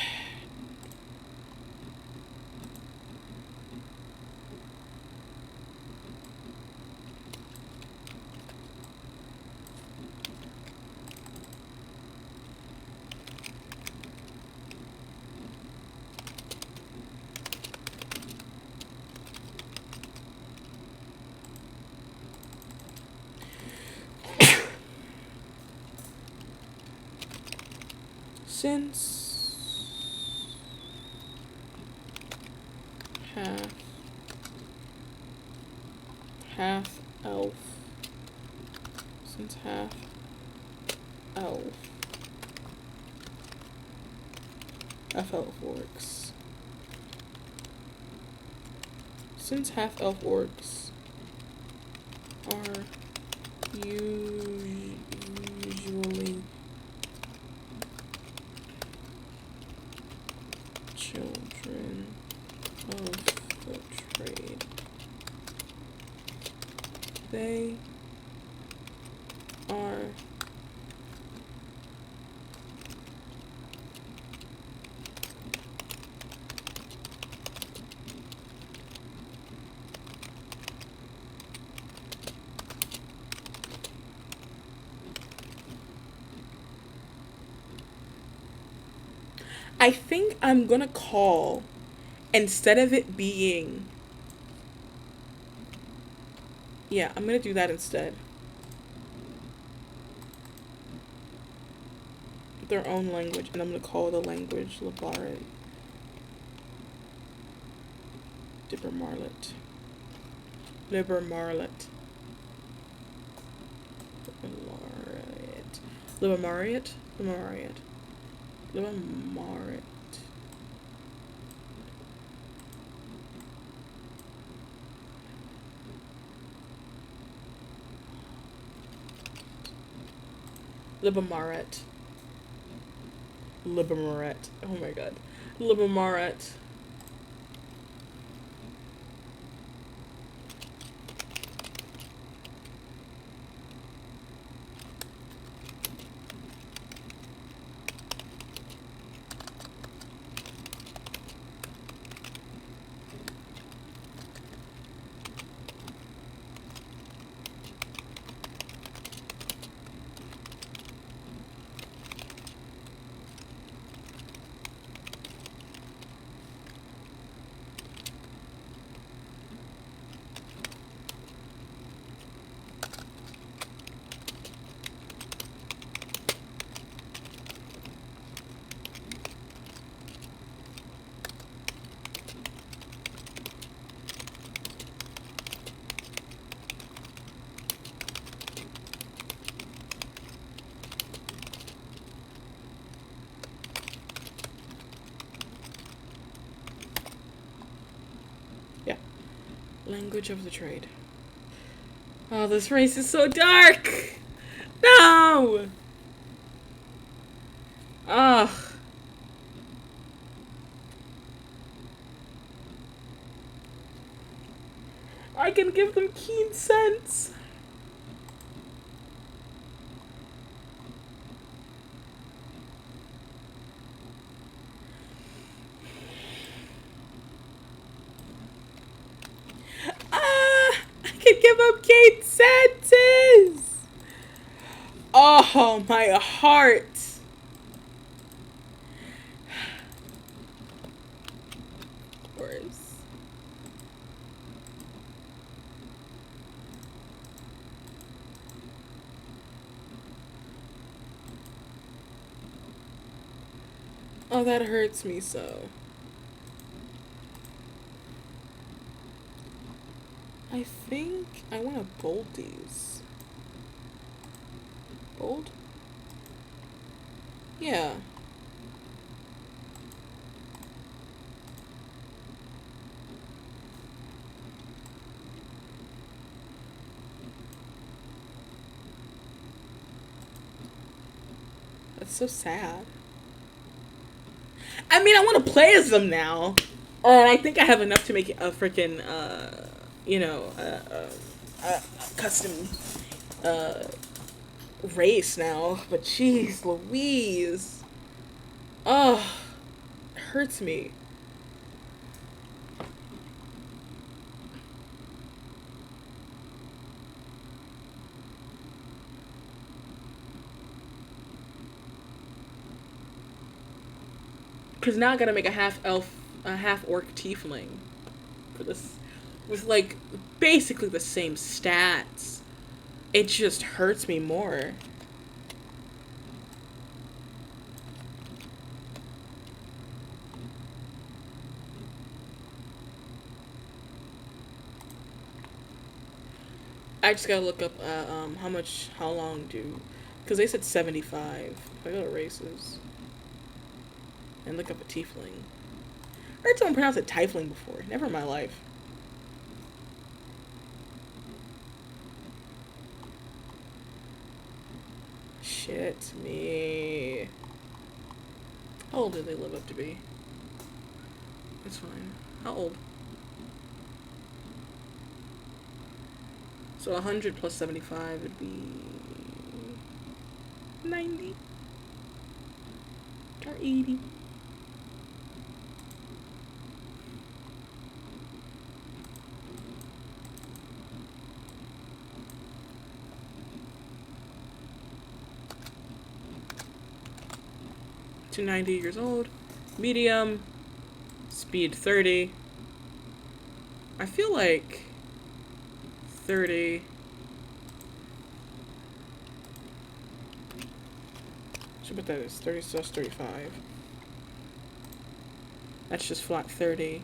since half elf, since half elf, half elf orcs, since half elf orcs are usually children of the trade, they are I think I'm gonna call, instead of it being, yeah, I'm gonna do that instead. Their own language, and I'm gonna call the language Labaran. Dipper Marlet. Liber Marlet. Liber Mariot? Liber Mariot. Liber Marit. Liber Maret. Liber Maret. Oh my god. Liber Maret. Language of the trade. Oh, this race is so dark! No! Ugh. I can give them keen sense. I can give them keen senses. Oh, my heart. Of course. Oh, that hurts me so. I think I want to bold these. Bold? Yeah. That's so sad. I mean, I want to play as them now. And I think I have enough to make a freaking, custom, race now. But jeez Louise. Oh, it hurts me. Because now I gotta make a half elf, a half orc tiefling for this, with like basically the same stats. It just hurts me more. I just gotta look up how long do, because they said 75. If I go to races and look up a tiefling. I heard someone pronounce it tiefling before. Never in my life. Shit me. How old do they live up to be? That's fine. How old? So 100 plus 75 would be 90 or 80. To 90 years old. Medium. Speed 30. I feel like 30. Should put that as 30 plus 35. That's just flat 30.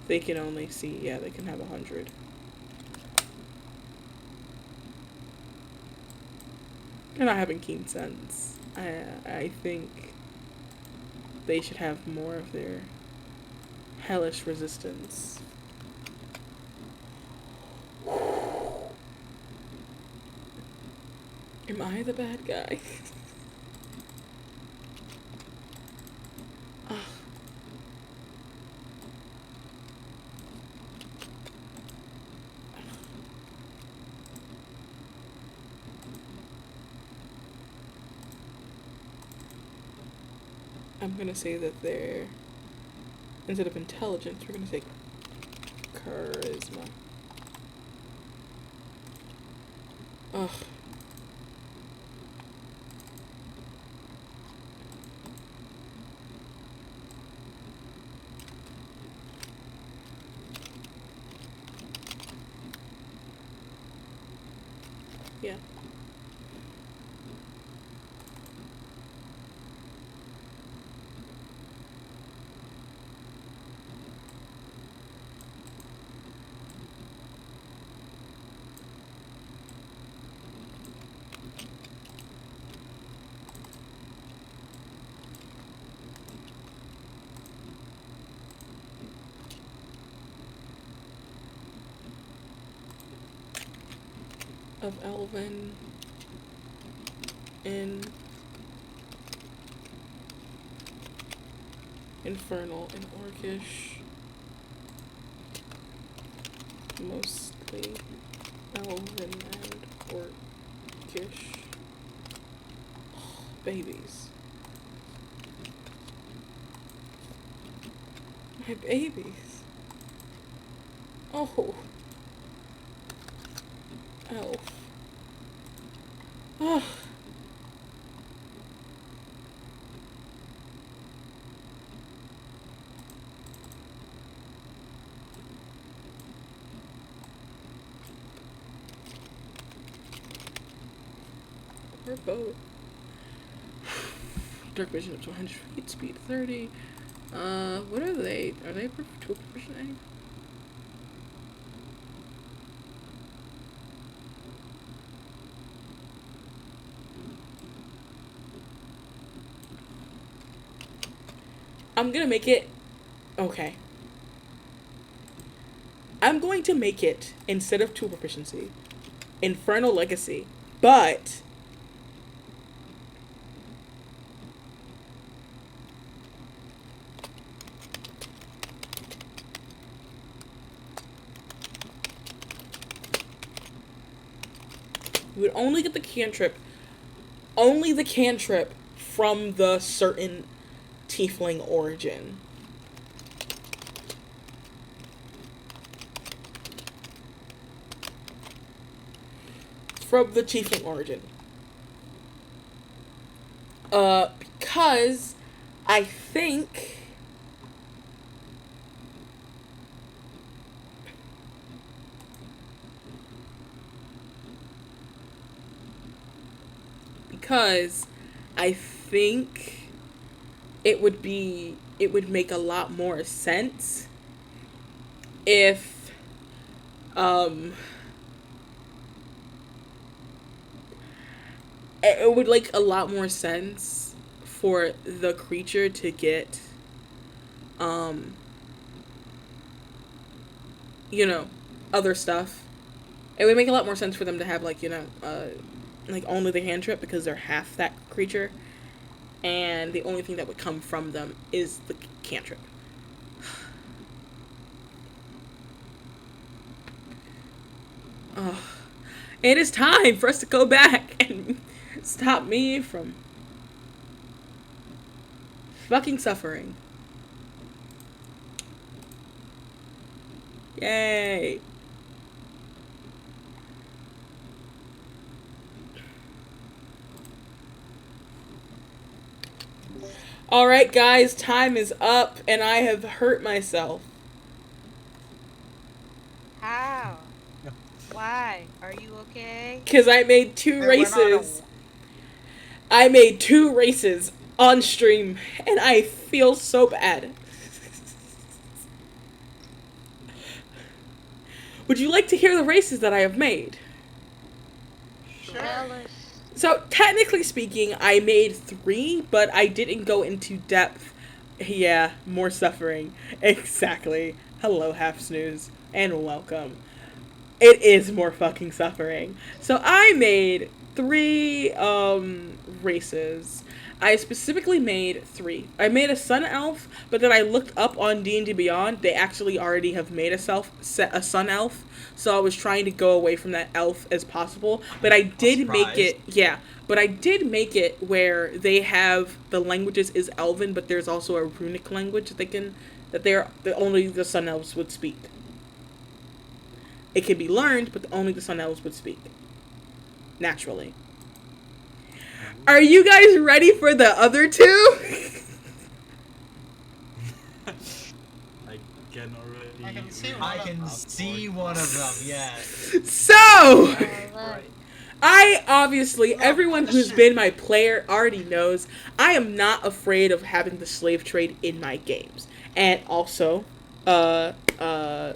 They can only see, yeah, they can have 100. They're not having keen sense. I think they should have more of their hellish resistance. Am I the bad guy? Ugh. I'm gonna say that they're, instead of intelligence, we're gonna say charisma. Ugh. Yeah. of Elven in Infernal and Orcish. Mostly Elven and Orcish. Oh, babies. My babies. Oh. Elf. Oh. Or both. Dark vision up to 100 feet, speed 30. What are they? Are they tool proficient? I'm gonna make it. Okay. I'm going to make it, instead of tool proficiency, Infernal Legacy. But you would only get the cantrip, from the certain tiefling origin. From the tiefling origin. Because I think it would make a lot more sense if it would like a lot more sense for the creature to get you know, other stuff. It would make a lot more sense for them to have like, like only the hand trip because they're half that creature, and the only thing that would come from them is the cantrip. Oh, it is time for us to go back and stop me from fucking suffering. Yay. Alright guys, time is up and I have hurt myself. How? Why? Are you okay? Because I made two races. I made 2 races on stream and I feel so bad. Would you like to hear the races that I have made? Sure. Tell us. So, technically speaking, I made 3, but I didn't go into depth. Yeah, more suffering. Exactly. Hello, Half Snooze, and welcome. It is more fucking suffering. So, I made 3, races. I specifically made 3. I made a Sun Elf, but then I looked up on D&D Beyond. They actually already have made a Sun Elf. So I was trying to go away from that elf as possible. But I did make it, but I did make it where they have, the languages is Elven, but there's also a runic language that only the Sun Elves would speak. It can be learned, but only the Sun Elves would speak. Naturally. Are you guys ready for the other 2? I can already. I can see I can see one of them, yes. So, Oh, look. I obviously, everyone who's been my player already knows, I am not afraid of having the slave trade in my games. And also,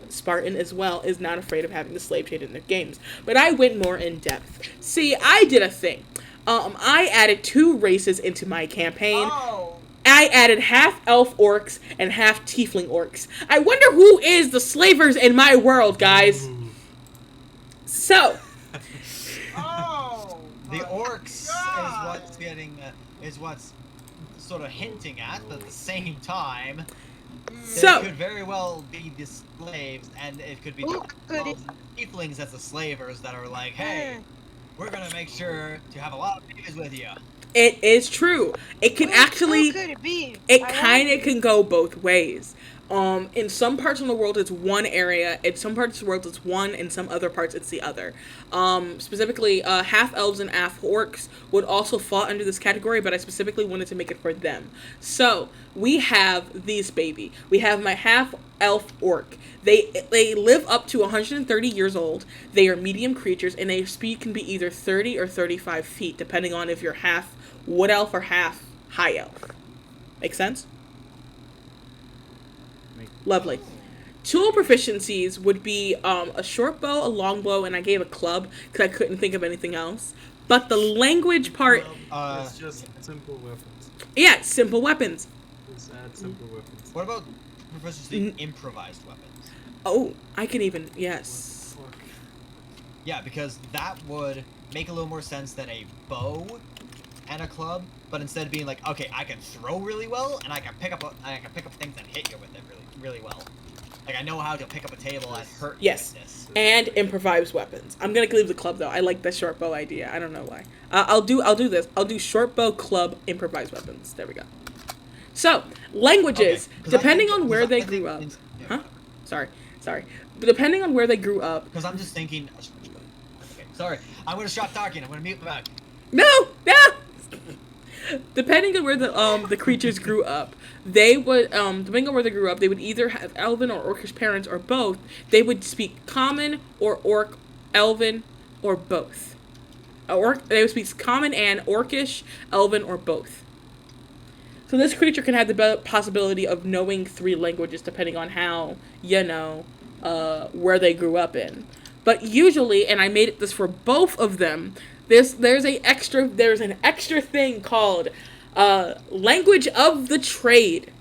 Spartan as well is not afraid of having the slave trade in their games. But I went more in depth. See, I did a thing. I added 2 races into my campaign. Oh. I added half elf orcs and half tiefling orcs. I wonder who is the slavers in my world, guys. So, Oh, The my orcs God. is what's sort of hinting at, but at the same time, they So, could very well be the slaves, and it could be the Oh, goody. tieflings as the slavers that are like, hey, we're gonna make sure to have a lot of babies with you. it is true. It can Who actually, could it be? it I kind of wonder. can go both ways. In some parts of the world, it's one area. In some parts of the world, it's one. In some other parts, it's the other. Specifically, half elves and half orcs would also fall under this category, but I specifically wanted to make it for them. So we have these baby. We have my half elf orc. They live up to 130 years old. They are medium creatures, and their speed can be either 30 or 35 feet, depending on if you're half wood elf or half high elf. Make sense? Lovely. Tool proficiencies would be a short bow, a long bow, and I gave a club because I couldn't think of anything else. But the language part, It's just simple weapons. yeah, simple weapons. Just add simple weapons. What about proficiency in improvised weapons? Oh, I can even, yes. Fuck. Yeah, because that would make a little more sense than a bow and a club. But instead of being like, okay, I can throw really well, and I can pick up things and hit you with it really well. Like I know how to pick up a table and hurt you Yes. with this. And improvised weapons. I'm gonna leave the club though. I like the short bow idea. I don't know why. I'll do this. I'll do short bow, club, improvised weapons. There we go. So languages, Okay, 'cause depending I think- on where 'cause they I grew think up. yeah, Huh? Sorry. But depending on where they grew up. Because I'm just thinking. Okay, sorry. I'm gonna stop talking. I'm gonna mute my mic. No. Depending on where the creatures grew up, they would depending on where they grew up, they would either have elven or orcish parents or both. They would speak common or orc, elven, or both. They would speak common and orcish, elven, or both. So this creature can have the possibility of knowing 3 languages depending on how where they grew up in. But usually, and I made this for both of them. There's an extra thing called language of the trade.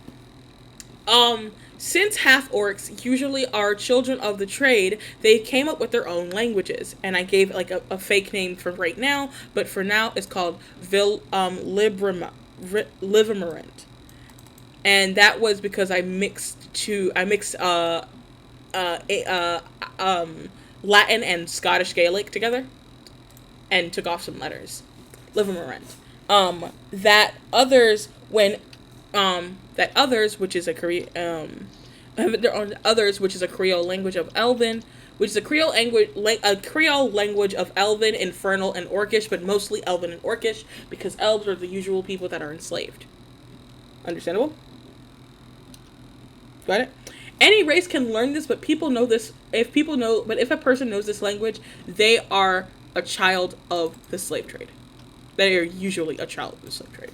Since half orcs usually are children of the trade, they came up with their own languages, and I gave like a fake name for right now, but for now it's called Livermorant, and that was because I mixed Latin and Scottish Gaelic together, and took off some letters. Livermorant. That others when that others, which is a others, which is a Creole language of Elven, which is a Creole language of Elven, Infernal, and Orcish, but mostly Elven and Orcish because elves are the usual people that are enslaved. Understandable? Got it? Any race can learn this, but people know this. If a person knows this language, they are a child of the slave trade. They are usually a child of the slave trade.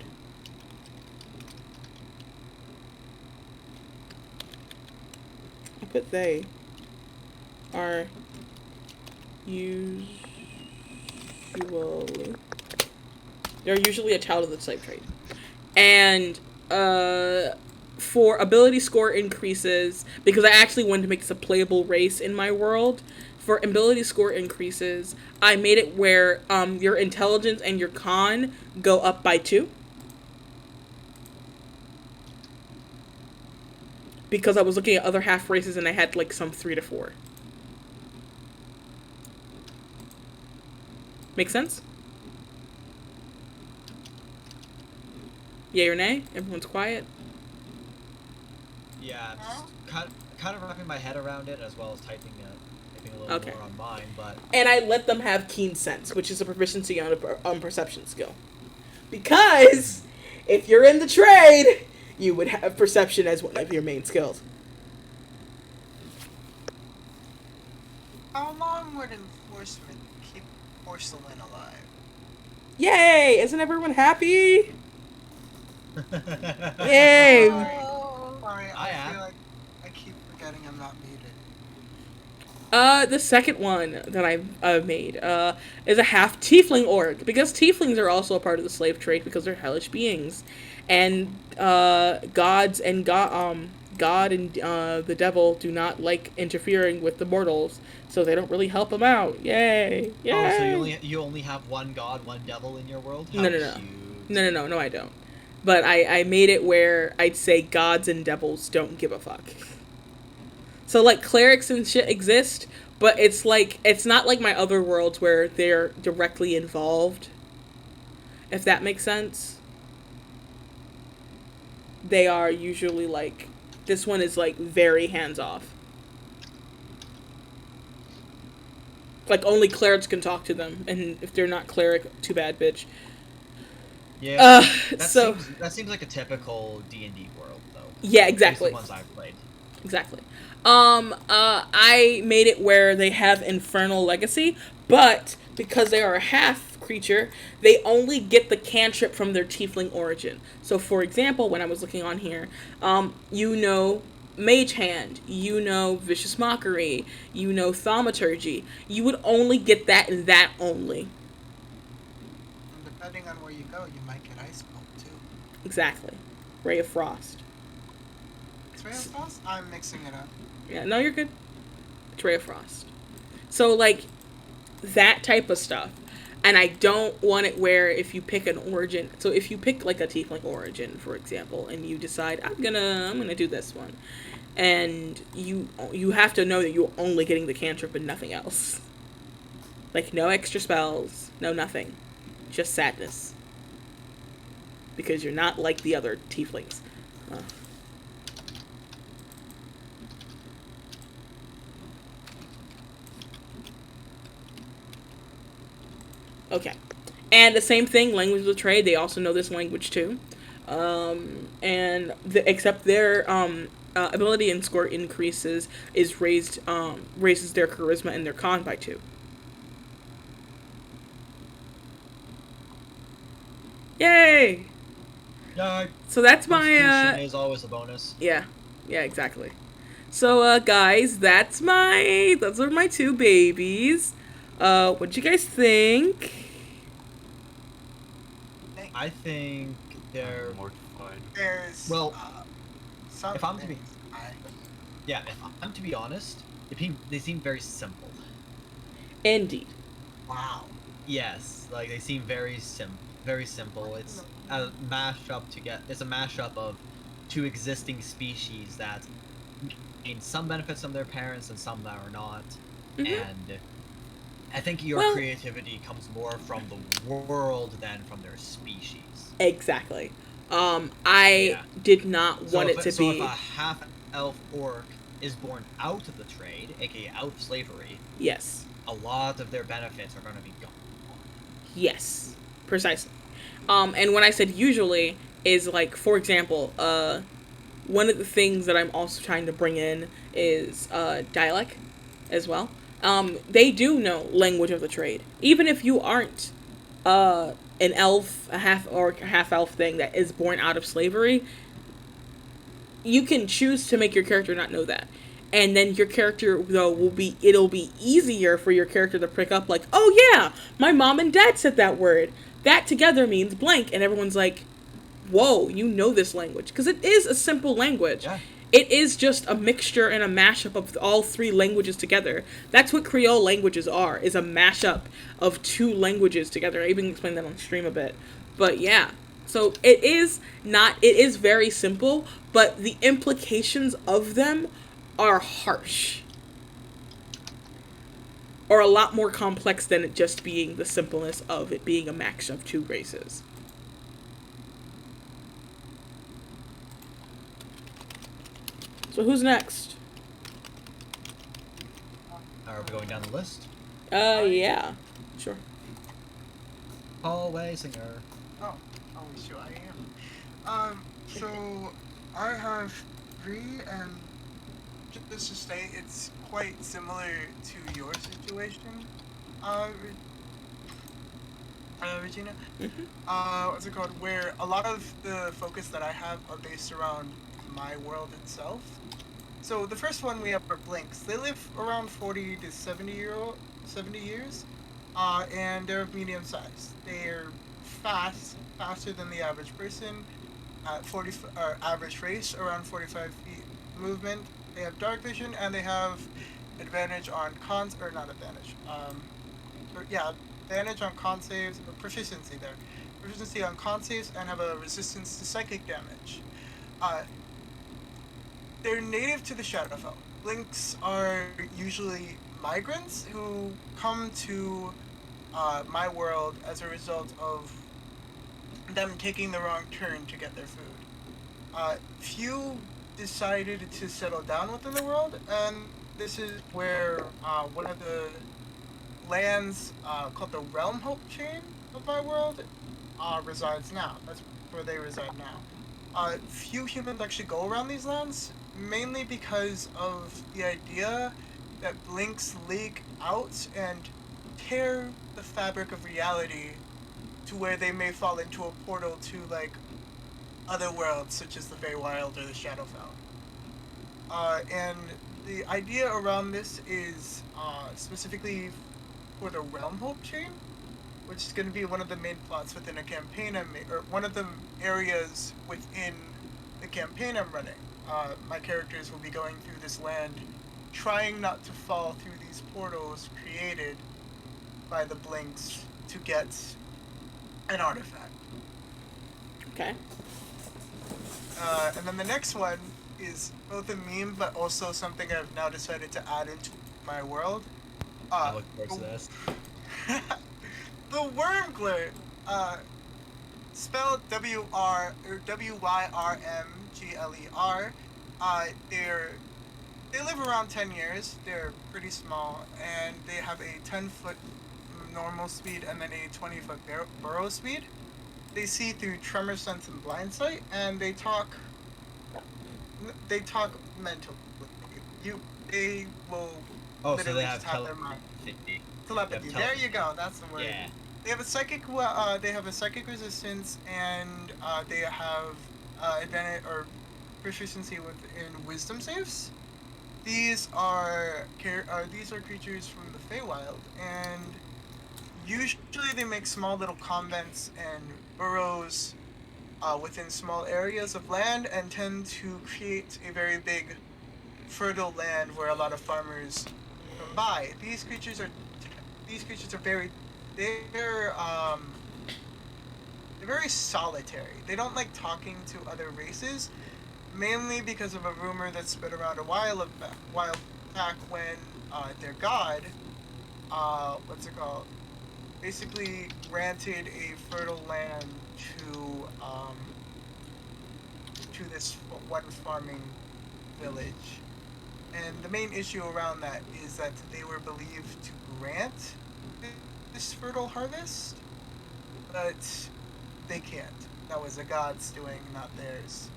I put they are usually. They're usually a child of the slave trade. And for ability score increases, because I actually wanted to make this a playable race in my world, for ability score increases, I made it where your intelligence and your con go up by 2. Because I was looking at other half races and I had like some 3 to 4. Make sense? Yay or nay? Everyone's quiet. Yeah, I'm just kind of wrapping my head around it as well as typing a little more on mine, but And I let them have keen sense, which is a proficiency on a perception skill. Because if you're in the trade, you would have perception as one of your main skills. How long would enforcement keep porcelain alive? Yay! Isn't everyone happy? Yay! Oh. Sorry, I I am. feel like I keep forgetting I'm not muted. The second one that I made is a half tiefling orc, because tieflings are also a part of the slave trade because they're hellish beings, and gods and God and the devil do not like interfering with the mortals, so they don't really help them out. Yay! Yay! Oh, so you only have one god, one devil in your world? How No, cute. no, I don't. But I made it where I'd say gods and devils don't give a fuck. So like clerics and shit exist, but it's not like my other worlds where they're directly involved. If that makes sense. They are usually like this one is like very hands off. Like only clerics can talk to them, and if they're not cleric, too bad, bitch. Yeah, So that seems like a typical D&D world, though. yeah, At least exactly. the ones I've played. Exactly. I made it where they have infernal legacy, but because they are a half creature, they only get the cantrip from their tiefling origin. So, for example, when I was looking on here, you know Mage Hand, you know Vicious Mockery, you know Thaumaturgy. You would only get that and that only. And depending on where you go, you might get Ice Bolt too. Exactly. Ray of Frost. It's Ray of Frost? I'm mixing it up. Yeah, no, you're good. It's Ray of Frost. So, like, that type of stuff. And I don't want it where if you pick an origin, so if you pick like a tiefling origin, for example, and you decide I'm gonna do this one, and you have to know that you're only getting the cantrip and nothing else. Like no extra spells, no nothing, just sadness. Because you're not like the other tieflings. Okay. And the same thing, language of the trade, they also know this language too. Except their ability and score increases is raises their charisma and their con by 2. Yay! Yeah, So that's Constitution my is always a bonus. yeah, exactly. So guys, those are my 2 babies. What'd you guys think? I think they're I'm mortified. There's well. some If I'm to be things Yeah, if I'm to be honest, they seem very simple. Indeed. wow. Yes, like they seem very simple. It's a mashup of 2 existing species that gain some benefits from their parents and some that are not. Mhm. And I think your Well- creativity comes more from the world than from their species. Exactly. I Yeah. did not want it to If be a half elf orc is born out of the trade, aka out of slavery, yes. a lot of their benefits are going to be gone. Yes, precisely. And when I said usually is like, for example, one of the things that I'm also trying to bring in is dialect as well. They do know language of the trade, even if you aren't an elf, a half elf thing that is born out of slavery. You can choose to make your character not know that. And then your character though it'll be easier for your character to pick up like, oh yeah, my mom and dad said that word. That together means blank, and everyone's like, whoa, you know this language. Because it is a simple language. Yeah. It is just a mixture and a mashup of all 3 languages together. That's what Creole languages are, is a mashup of 2 languages together. I even explained that on stream a bit. But yeah. So it is very simple, but the implications of them are harsh. Or a lot more complex than it just being the simpleness of it being a mash of 2 races. So who's next? Are we going down the list? Yeah. Sure. Hallway singer. Oh, sure I am. So I have 3, and just to say, it's quite similar to your situation, Regina. What's it called? Where a lot of the focus that I have are based around my world itself. So the first one we have are Blinks. They live around 40 to 70 years, and they're medium sized. They're faster than the average person. At 40, or average race around 45 feet movement. They have dark vision, and they have advantage on cons, or not advantage. Yeah, advantage on con saves, or proficiency there. Proficiency on con saves, and have a resistance to psychic damage. Uh, they're native to the Shadowfell. Lynx are usually migrants who come to my world as a result of them taking the wrong turn to get their food. Few decided to settle down within the world, and this is where one of the lands called the Realm Hope chain of my world resides now. That's where they reside now. Few humans actually go around these lands, mainly because of the idea that blinks leak out and tear the fabric of reality to where they may fall into a portal to like other worlds such as the Feywild or the Shadowfell. And the idea around this is specifically for the Realm Hope chain, which is going to be one of the main plots within a campaign or one of the areas within the campaign I'm running. My characters will be going through this land, trying not to fall through these portals created by the Blinks to get an artifact. Okay. And then the next one is both a meme, but also something I've now decided to add into my world. I look forward to this. The Wormgler, spelled Wyrmgler. They live around 10 years. They're pretty small, and they have a 10-foot normal speed and then a 20-foot burrow speed. They see through tremor sense and blind sight, and they talk mentally. They will literally just have their mind. Telepathy. There you go. That's the word. Yeah. They have a psychic. They have a psychic resistance, and they have advantage or proficiency within wisdom saves. These are creatures from the Feywild, and usually they make small little convents and burrows within small areas of land, and tend to create a very big, fertile land where a lot of farmers come by. These creatures are very they're very solitary. They don't like talking to other races, mainly because of a rumor that spread around a while back when their god, what's it called, basically granted a fertile land to this one farming village. And the main issue around that is that they were believed to grant this fertile harvest, but they can't. That was a god's doing, not theirs.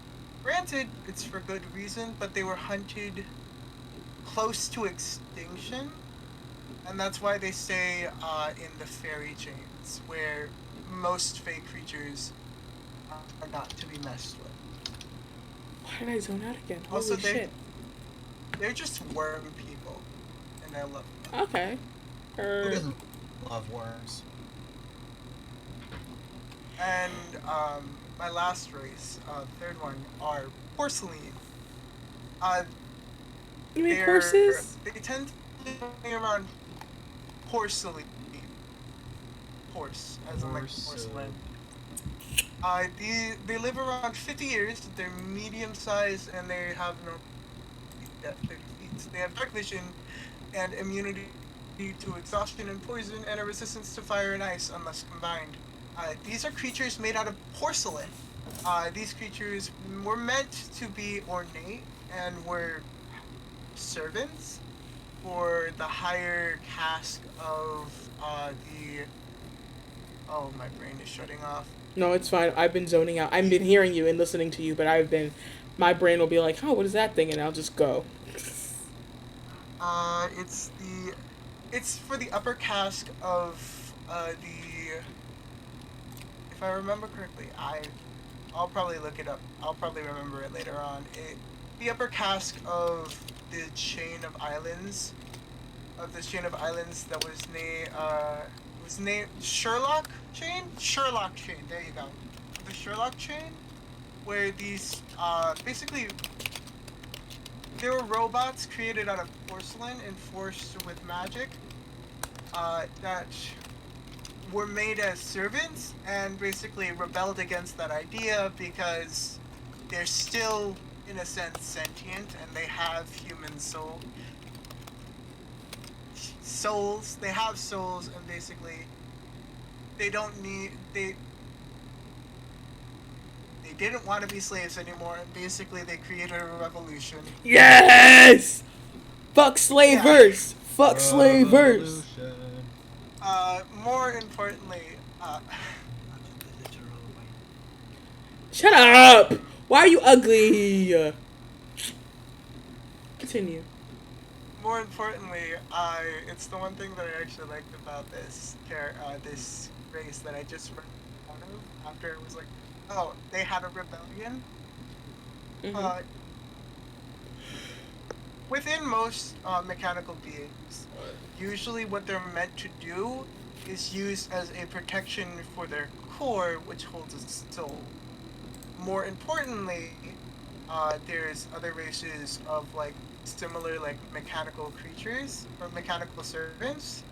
Granted, it's for good reason, but they were hunted close to extinction, and that's why they stay in the fairy chains, where most fey creatures are not to be messed with. Why did I zone out again? Holy Also, shit. They're just worm people, and I love them. Okay. Who doesn't love worms? And my last race, third one, are porcelain. You make horses? They tend to live around porcelain. Horse, as in like porcelain. They live around 50 years. They're medium sized, and they have no depth 30 feet. They have dark vision and immunity to exhaustion and poison, and a resistance to fire and ice unless combined. These are creatures made out of porcelain. These creatures were meant to be ornate and were servants for the higher caste of the. Oh, my brain is shutting off. No, it's fine. I've been zoning out. I've been hearing you and listening to you, but my brain will be like, oh, what is that thing? And I'll just go. It's for the upper caste of if I remember correctly, I'll probably look it up. I'll probably remember it later on. The upper caste of the chain of islands, that was named Sherlock chain. Sherlock chain. There you go. The Sherlock chain, where these basically They were robots created out of porcelain and forced with magic. That were made as servants and basically rebelled against that idea because they're still, in a sense, sentient and they have human souls. They have souls, and basically they don't need they didn't want to be slaves anymore, and basically they created a revolution. Yes! Fuck slavers! Fuck slavers! Revolution. More importantly, Not in the literal way. Shut up! Why are you ugly? Continue. more importantly, it's the one thing that I actually liked about this race that I just read out of after it was like, oh, they had a rebellion. Mhm. Uh, within most mechanical beings, usually what they're meant to do is used as a protection for their core, which holds a soul. More importantly, there's other races of like similar like mechanical creatures or mechanical servants.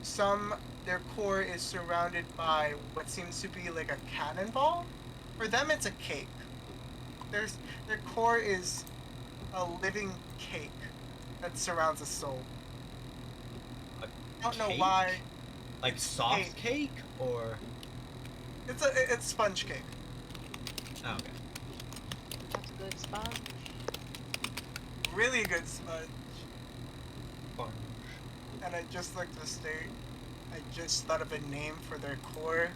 Some their core is surrounded by what seems to be like a cannonball. For them, it's a cake. There's their core is a living cake that surrounds a soul. A I don't know cake? why. Like It's soft cake or? It's sponge cake. Oh, okay. That's a good spot. Really good sponge. Fun. And I'd just like to state, I just thought of a name for their core.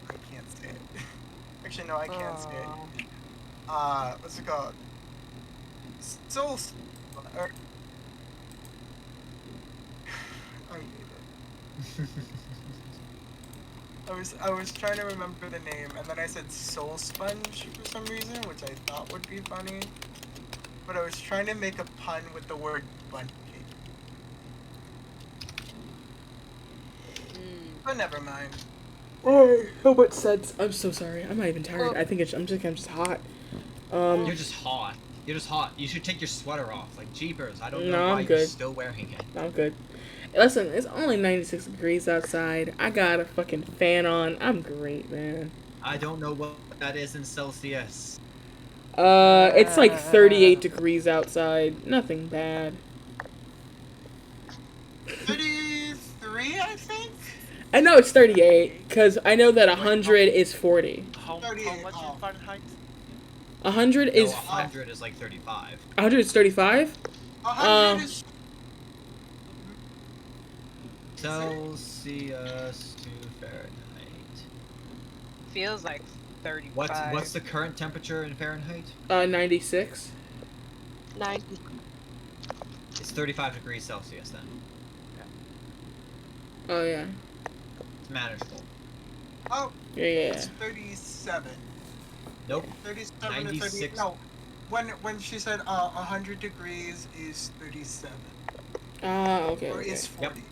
I can't say it. Actually, no, I can't say it. What's it called? Soul. Or, I hate it. I was trying to remember the name, and then I said Soul Sponge for some reason, which I thought would be funny. But I was trying to make a pun with the word sponge cake. But never mind. Oh, so much sense. I'm so sorry. I'm not even tired. Well- I think I'm just hot. You're just hot. You're just hot. You should take your sweater off. Like jeepers. I don't know No, why I'm you're good. still wearing it. I'm good. Listen, it's only 96 degrees outside. I got a fucking fan on. I'm great, man. I don't know what that is in Celsius. It's like 38 degrees outside. Nothing bad. 33, I think? I know it's 38 because I know that 100 is 40. How 38, much oh. in Fahrenheit? 100 No, is 100 is like 35. 100 is 35. 100 is. Celsius to Fahrenheit. Feels like 35. What's the current temperature in Fahrenheit? 96. 90. It's 35 degrees Celsius then. Oh yeah. It's manageable. Oh, Yeah. it's 37. Nope. 37 or 38. 96. No. When she said 100 degrees is 37. Okay. Or Okay. is 40.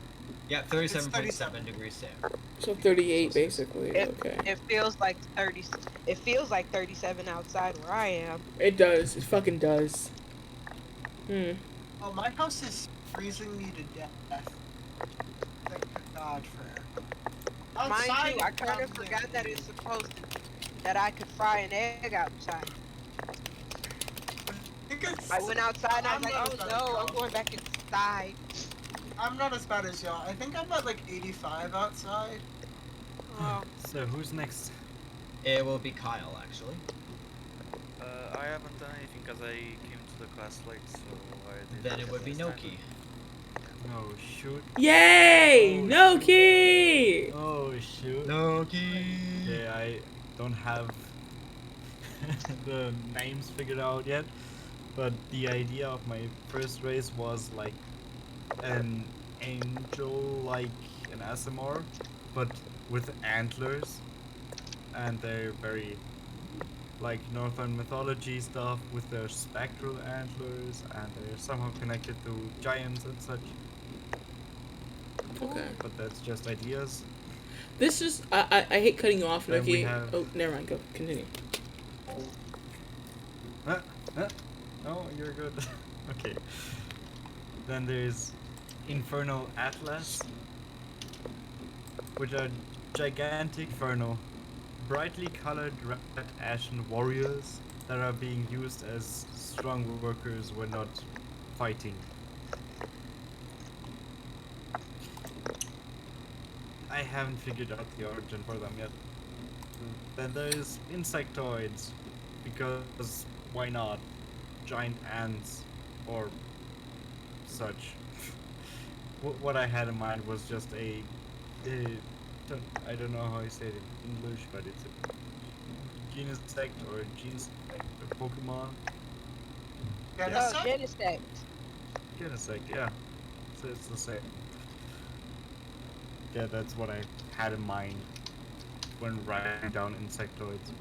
Yeah, 37.7 degrees there. So 38 basically. It, Okay. it feels like 30. It feels like 37 outside where I am. It does. It fucking does. Oh, my house is freezing me to death. Thank God for it. Mind Outside, you, I kind of probably- forgot that it's supposed to, that I could fry an egg outside. Because I went outside and I I'm was like, not oh as bad no, as I'm y'all. going back inside. I'm not as bad as y'all. I think I'm at like 85 outside. Oh, So who's next? It will be Kyle, actually. I haven't done anything because I came to the class late, so I did. Then it would be Noki. Oh shoot. Yay! Oh, No shoot. key. Oh shoot. Noki! Yeah, I don't have the names figured out yet, but the idea of my first race was like an angel, like an ASMR, but with antlers, and they're very like northern mythology stuff with their spectral antlers, and they're somehow connected to giants and such. Okay. But that's just ideas. This is I hate cutting you off, Then we Noki. have- Oh, never mind. Go continue. Huh? Huh? No, you're good. Okay. Then there's Infernal Atlas, which are gigantic infernal, brightly colored red ashen warriors that are being used as strong workers when not fighting. I haven't figured out the origin for them yet. Then there's insectoids, because why not? Giant ants, or such. What I had in mind was just uh, I don't know how you say it in English, but it's a genesect or a genesect, a Pokemon. Yeah, Yeah. that's Oh, Genesect. Genesect, yeah. So it's the same. Yeah, that's what I had in mind when writing down insectoids.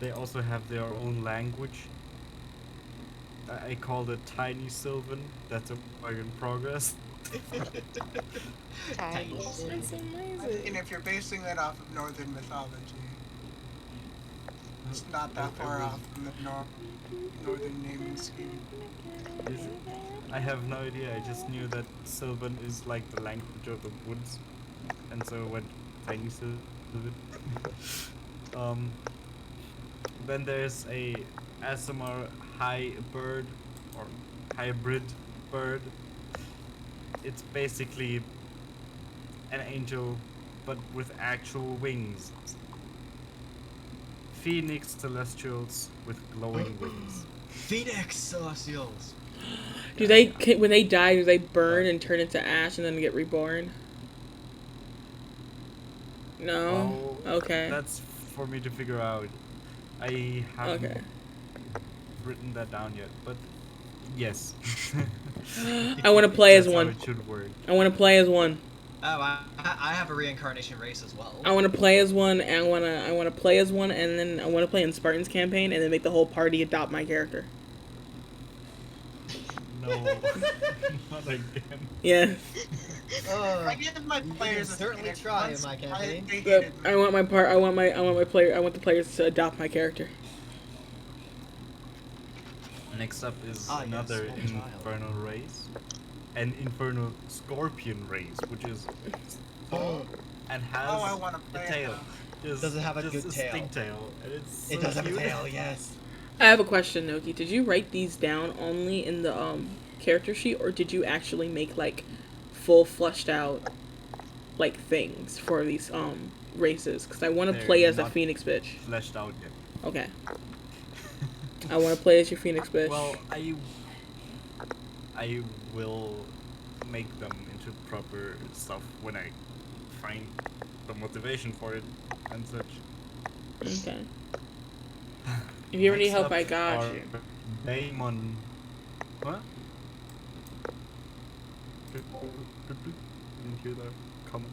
They also have their own language. I called it Tiny Sylvan. That's a work in progress. Tiny Tiny Sylvan. That's I mean, amazing. if you're basing it off of Northern mythology, it's not that It far was off from the Northern naming scheme. Is it? I have no idea. I just knew that Sylvan is like the language of the woods, and so I went Tiny Sylvan. um, then there's a ASMR high bird or hybrid bird. It's basically an angel, but with actual wings. Phoenix celestials with glowing wings. Phoenix Celestials. Do they when they die? Do they burn and turn into ash and then get reborn? No. Well, Okay. that's for me to figure out. I haven't Okay. written that down yet, but yes. I want to play as That's how one. it should work. I want to play as one. Oh, I have a reincarnation race as well. I want to play as one, and I want to play as one, and then I want to play in Spartan's campaign, and then make the whole party adopt my character. No, not again. Yeah. I give my You players can a certainly Phoenix try in once, my campaign. they But hated me. I want my part. I want my player. I want the players to adopt my character. Next up is Ah, yes, another small child. infernal race, an infernal scorpion race, which is and has Oh, I want to play a it tail. now. Just, Does it have a just good a tail? stingtail, and it's so It does have a cute. tail, yes. I have a question, Noki. Did you write these down only in the character sheet, or did you actually make like full fleshed out like things for these races? Because I want to They're play as a not Phoenix bitch. fleshed out yet. Okay. I want to play as your Phoenix bitch. Well, I will make them into proper stuff when I find the motivation for it and such. Okay. If you ever need Next help, up I got are you. Daemon. What? Didn't hear that comment.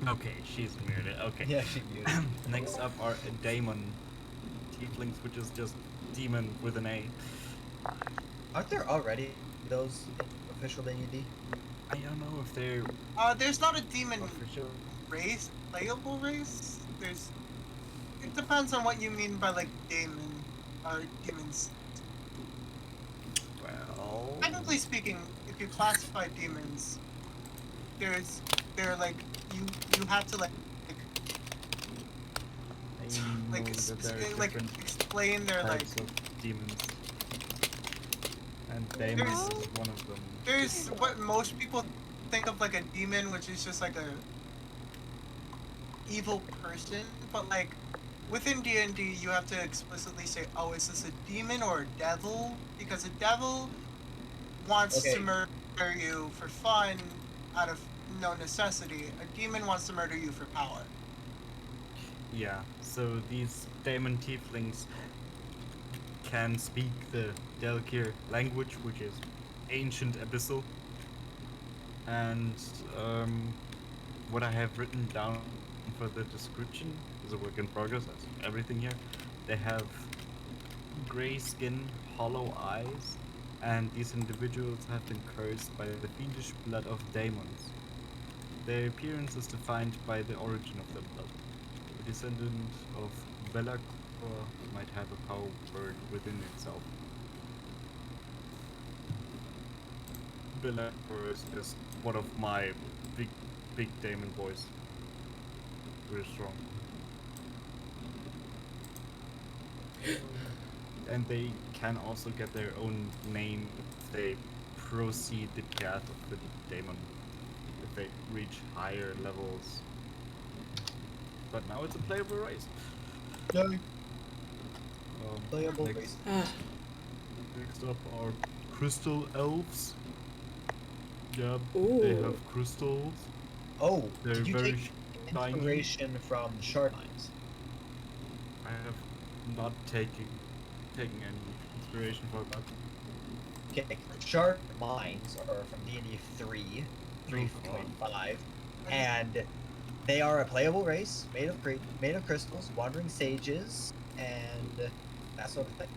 Okay, she's muted. Okay. Yeah, she muted. Next up are Daemon tieflings, which is just demon with an A. Aren't there already those in official D&D? I don't know if they're There's not a demon official. race, playable race. It depends on what you mean by like demon or demons. Well, Technically speaking, if you classify demons, they're like you have to I know that there are like different explain their like types of demons, and Daemon There's- is one of them. there's what most people think of like a demon, which is just like a evil person, but like within D&D you have to explicitly say, oh, is this a demon or a devil? Because a devil wants to Okay. murder you for fun out of no necessity. A demon wants to murder you for power. Yeah, so these Daemon tieflings can speak the Delkir language, which is ancient abyssal. And what I have written down for the description is a work in progress, as everything here. They have gray skin, hollow eyes, and these individuals have been cursed by the fiendish blood of demons. Their appearance is defined by the origin of their blood. A descendant of Belacor might have a power within itself. Belacor is just one of my big demon boys. Very strong. And they can also get their own name if they proceed the path of the demon. If they reach higher levels. But now it's a playable race. Yay. Playable next, race. next up are crystal elves. Yeah, they Ooh. have crystals. Oh, They're did you very take shiny. inspiration from shard lines? I have not taken any inspiration for that. Okay, shard lines are from D&D 3.5, and they are a playable race made of crystals, wandering sages, and that sort of thing.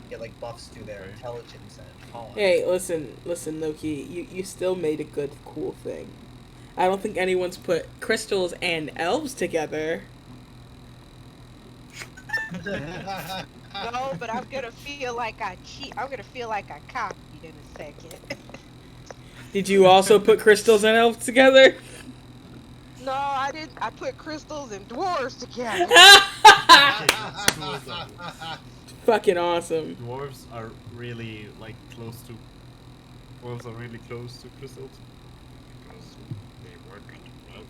Get like buffs to their Okay. intelligence and con. Hey, listen, Loki. You still made a good, cool thing. I don't think anyone's put crystals and elves together. No, but I'm gonna feel like I cheat. I'm gonna feel like I copied in a second. Did you also put crystals and elves together? No, I didn't. I put crystals and dwarves together. That's cool though. Fucking awesome. Dwarves are really close to crystals because they work well.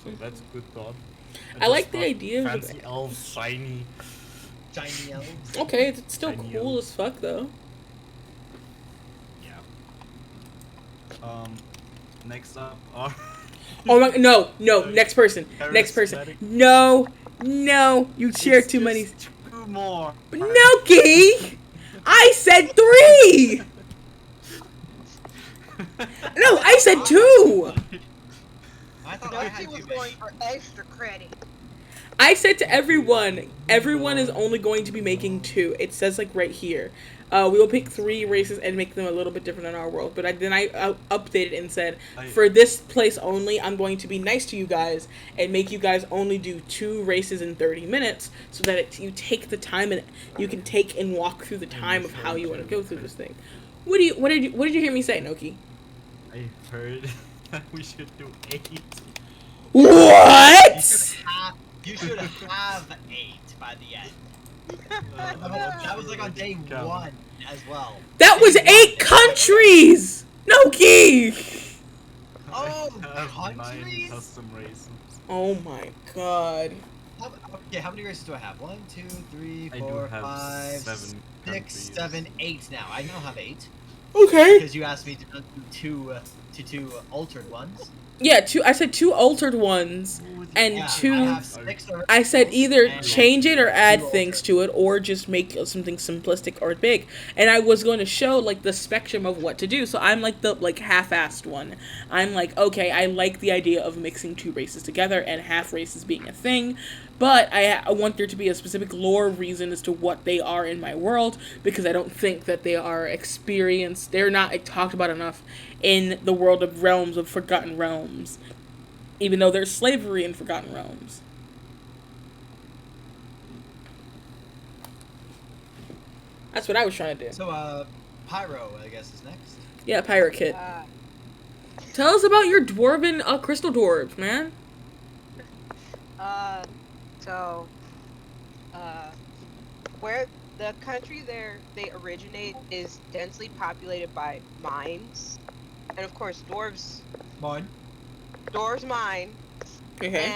So that's a good thought. I like the idea of fancy elves, shiny. Shiny elves. Okay, it's still Tiny cool elves. as fuck though. Yeah. Next up are. Oh my, no, next person. Charismatic. No, you share It's too many. just two more. Noki! I said 3! No, I said 2! I thought No, I she had was too going many. for extra credit. I said to everyone is only going to be making 2. It says right here. We will pick 3 races and make them a little bit different in our world. But then I updated and said, for this place only, I'm going to be nice to you guys and make you guys only do 2 races in 30 minutes so that you take the time and you can take and walk through the time of how you want to go through this thing. What did you hear me say, Noki? I heard that we should do 8. What? You should have 8 by the end. That was on day 1 as well. That was 8 countries! Noki! Oh, I have 9 countries? custom races. Oh my god. How many races do I have? 1, 2, 3, I do 4, have 5, 7 6, countries. 7, 8 now. I now have 8 Okay. because you asked me to do two altered ones. Yeah, 2. I said 2 altered ones, and Yeah, 2. I have 6 already. I said either And change it or add 2 things altered. to it, or just make something simplistic or big. And I was going to show the spectrum of what to do. So I'm the half-assed one. I'm okay, I like the idea of mixing 2 races together and half races being a thing, but I want there to be a specific lore reason as to what they are in my world, because I don't think that they are experienced. They're not talked about enough in the world of realms of Forgotten Realms, even though there's slavery in Forgotten Realms. That's what I was trying to do. So, Pyro, I guess, is next. Yeah, Pirate Kit. Uh, Tell us about your dwarven crystal dwarves, man. so, where the country they originate is densely populated by mines, and of course dwarves mine, Okay.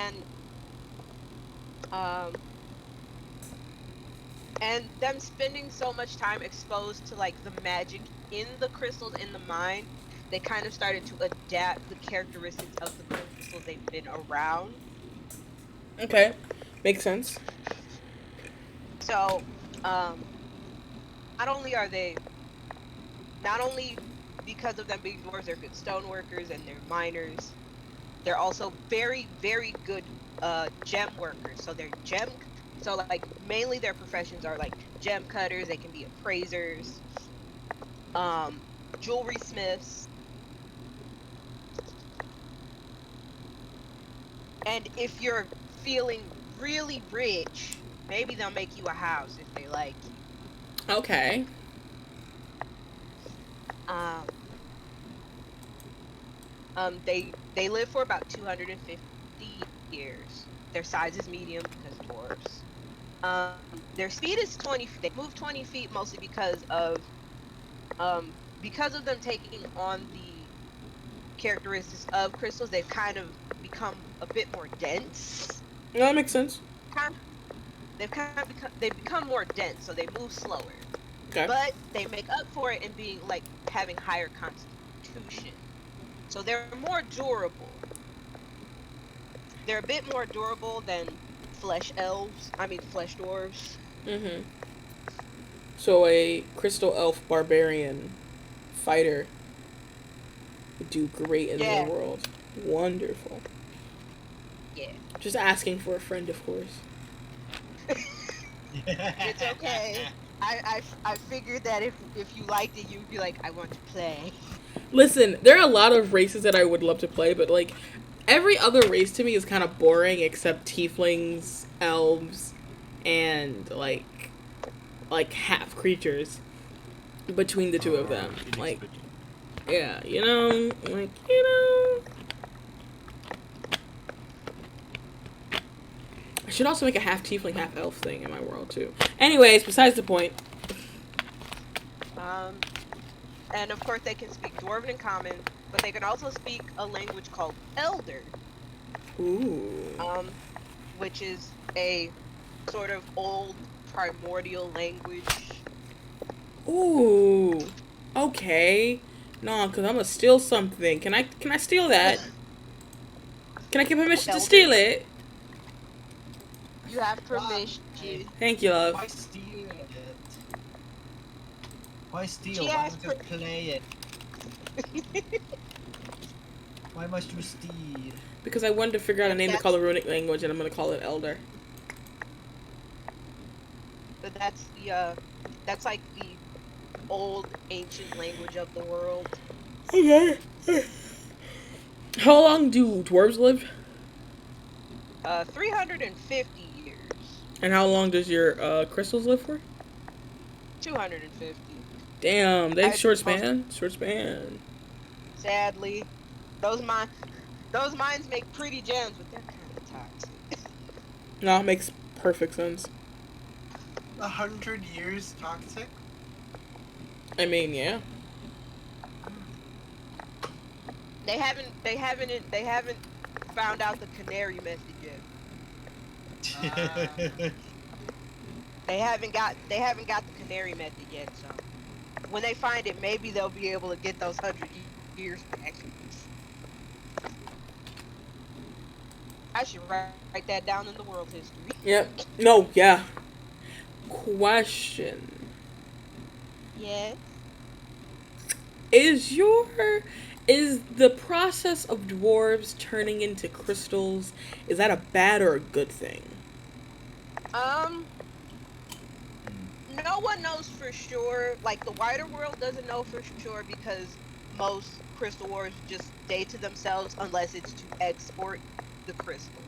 and them spending so much time exposed to the magic in the crystals in the mine, they kind of started to adapt the characteristics of the crystals they've been around. Okay. Makes sense. So, not only because of them being dwarves, they're good stoneworkers and they're miners. They're also very, very good gem workers. So they're mainly their professions are gem cutters. They can be appraisers, jewelry smiths, And if you're feeling really rich, maybe they'll make you a house if they like you. Okay. Um, they live for about 250 years. Their size is medium because dwarves. Um, their speed is 20. They move 20 feet mostly because of them taking on the characteristics of crystals. They've kind of become a bit more dense. No, that makes sense. Kind they've become more dense, so they move slower. Okay. But they make up for it in being like having higher constitution. So they're more durable. They're a bit more durable than flesh dwarves. Mm-hmm. So a crystal elf barbarian fighter would do great in their Yeah, world. Wonderful. yeah. Just asking for a friend, of course. It's okay. I figured that if you liked it, you'd be like, I want to play. Listen, there are a lot of races that I would love to play, but like every other race to me is kind of boring except tieflings, elves, and like half creatures between the two of them. Phoenix Like, Pigeon. yeah, like, you know. I should also make a half tiefling, half elf thing in my world too. Anyways, besides the point. Um, and of course they can speak Dwarven and Common, but they can also speak a language called Elder, Ooh. which is a sort of old primordial language. Ooh. Okay. No, cause I'm gonna steal something. Can I steal that? Can I get permission to Elder, steal it? you have Why? permission. Thank you, love. Why steal it? Why steal? She Why has not just play it? Why must you steal? Because I wanted to figure out a name to call That's the runic language, and I'm gonna call it Elder. that's like the old ancient language of the world. Okay. How long do dwarves live? 350 years. And how long does your crystals live for? 250. Damn, they I short most span. Short span. sadly, those mine those mines make pretty gems, but they're kind of toxic. No, it makes perfect sense. 100 years toxic? I mean, yeah. They haven't found out the canary method yet. They haven't got the canary method yet, so when they find it, maybe they'll be able to get those 100 years back. I should write that down in the world history. Yep. No, yeah. Question. Yes. Is the process of dwarves turning into crystals, is that a bad or a good thing? Um, no one knows for sure. Like the wider world doesn't know for sure because most crystal wars just stay to themselves unless it's to export the crystals.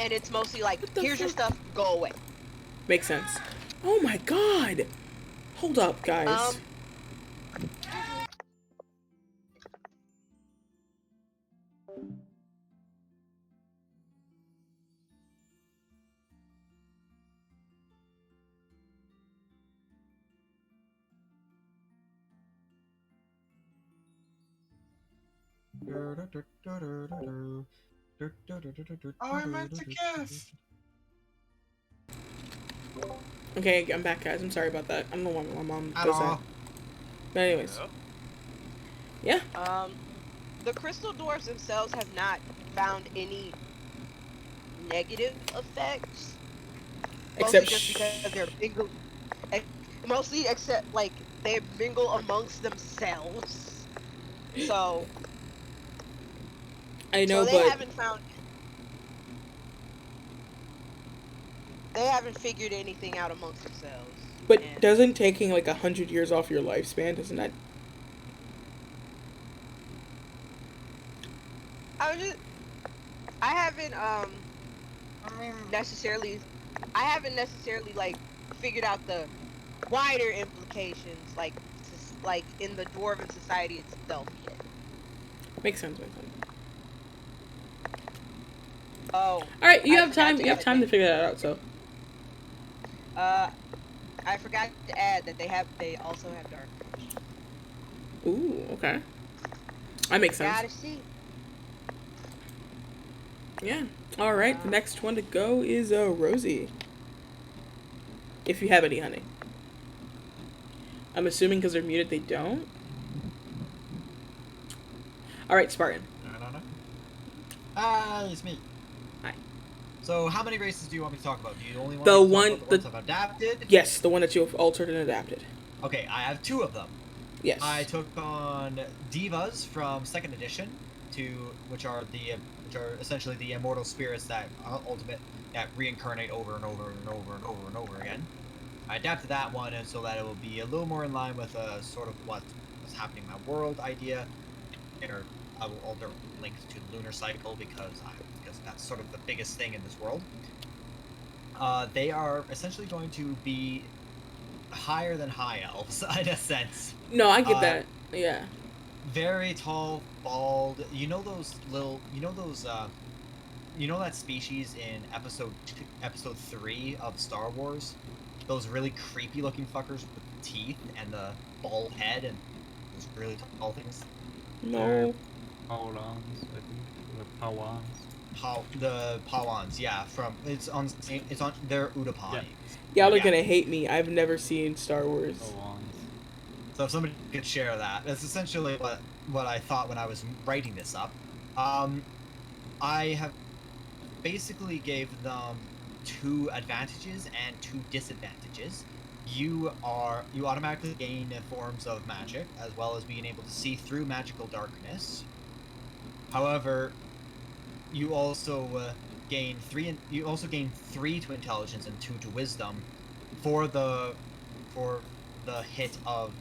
And it's mostly like, What the here's your fuck? stuff, go away. Makes sense. Oh my god! Hold up, guys. Um, Oh, I meant to guess. Okay, I'm back, guys. I'm sorry about that. I don't know why my mom does that. Hello. But anyways. Yeah. Yeah. the crystal dwarfs themselves have not found any negative effects. Mostly Except just because they're mingle, ex- mostly except like they mingle amongst themselves. So, I so know, but they haven't figured anything out amongst themselves. but And doesn't taking like 100 years off your lifespan, doesn't that? I was just, I haven't I mean, necessarily I haven't necessarily like figured out the wider implications like in the dwarven society itself yet. Makes sense. Makes sense. Oh, All right, you I have forgot time. to You have add time to figure that out. So. uh I forgot to add that they also have dark vision. Ooh. Okay. That makes sense. Gotta see. Yeah. All right. The next one to go is Rosie. If you have any, honey. I'm assuming because they're muted, they don't. All right, Spartan. I don't know. It's me. Hi. So, how many races do you want me to talk about? Do you only want The me to talk one, about the the ones I've adapted? yes, the one that you have altered and adapted. Okay, I have two of them. Yes. I took on divas from second edition, which are essentially the immortal spirits that reincarnate over and over and over and over and over again. I adapted that one and so that it will be a little more in line with sort of what's happening in my world idea, or I will alter links to the lunar cycle because that's sort of the biggest thing in this world. They are essentially going to be higher than high elves in a sense. No, I get that. Yeah. Very tall, bald. You know that species in episode 3 of Star Wars? Those really creepy looking fuckers with the teeth and the bald head and those really tall things? No. Powlans, I think. Or Powans. The Pawans, yeah, they're Udapani. Y'all are Yeah. gonna hate me. I've never seen Star Wars. Powans. So if somebody could share that, that's essentially what I thought when I was writing this up. I have basically gave them 2 advantages and 2 disadvantages. You automatically gain forms of magic, as well as being able to see through magical darkness. However, you also gain 3 to intelligence and 2 to wisdom for the hit of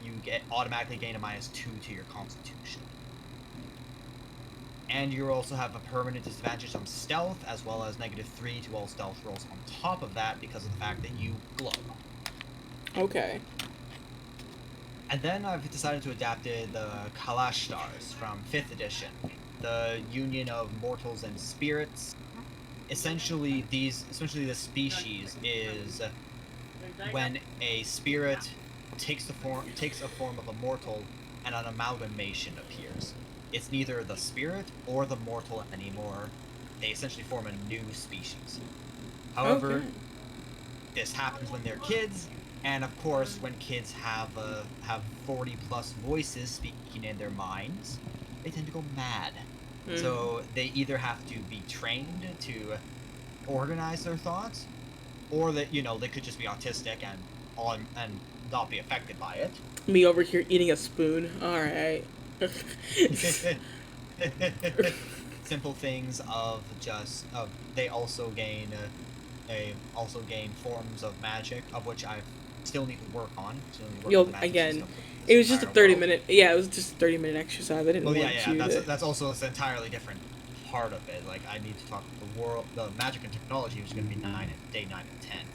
automatically gain a -2 to your constitution. And you also have a permanent disadvantage on stealth, as well as -3 to all stealth rolls on top of that because of the fact that you glow. Okay. And then I've decided to adapt the Kalash Stars from 5th edition, the union of mortals and spirits. Essentially, the species is when a spirit takes a form of a mortal and an amalgamation appears. It's neither the spirit or the mortal anymore. They essentially form a new species. However, Okay. this happens when they're kids, and of course, when kids have 40 plus voices speaking in their minds, they tend to go mad. So they either have to be trained to organize their thoughts, or that they could just be autistic and not be affected by it. Me over here eating a spoon. All right. Simple things they also gain forms of magic, of which I still need to work on. Yo, the magic again, system for it this was just a entire 30 world. minute. Yeah, it was just a 30-minute exercise. I didn't Well, want yeah, you to. that's also an entirely different part of it. Like, I need to talk the magic and technology, which is going to be day 9 and 10.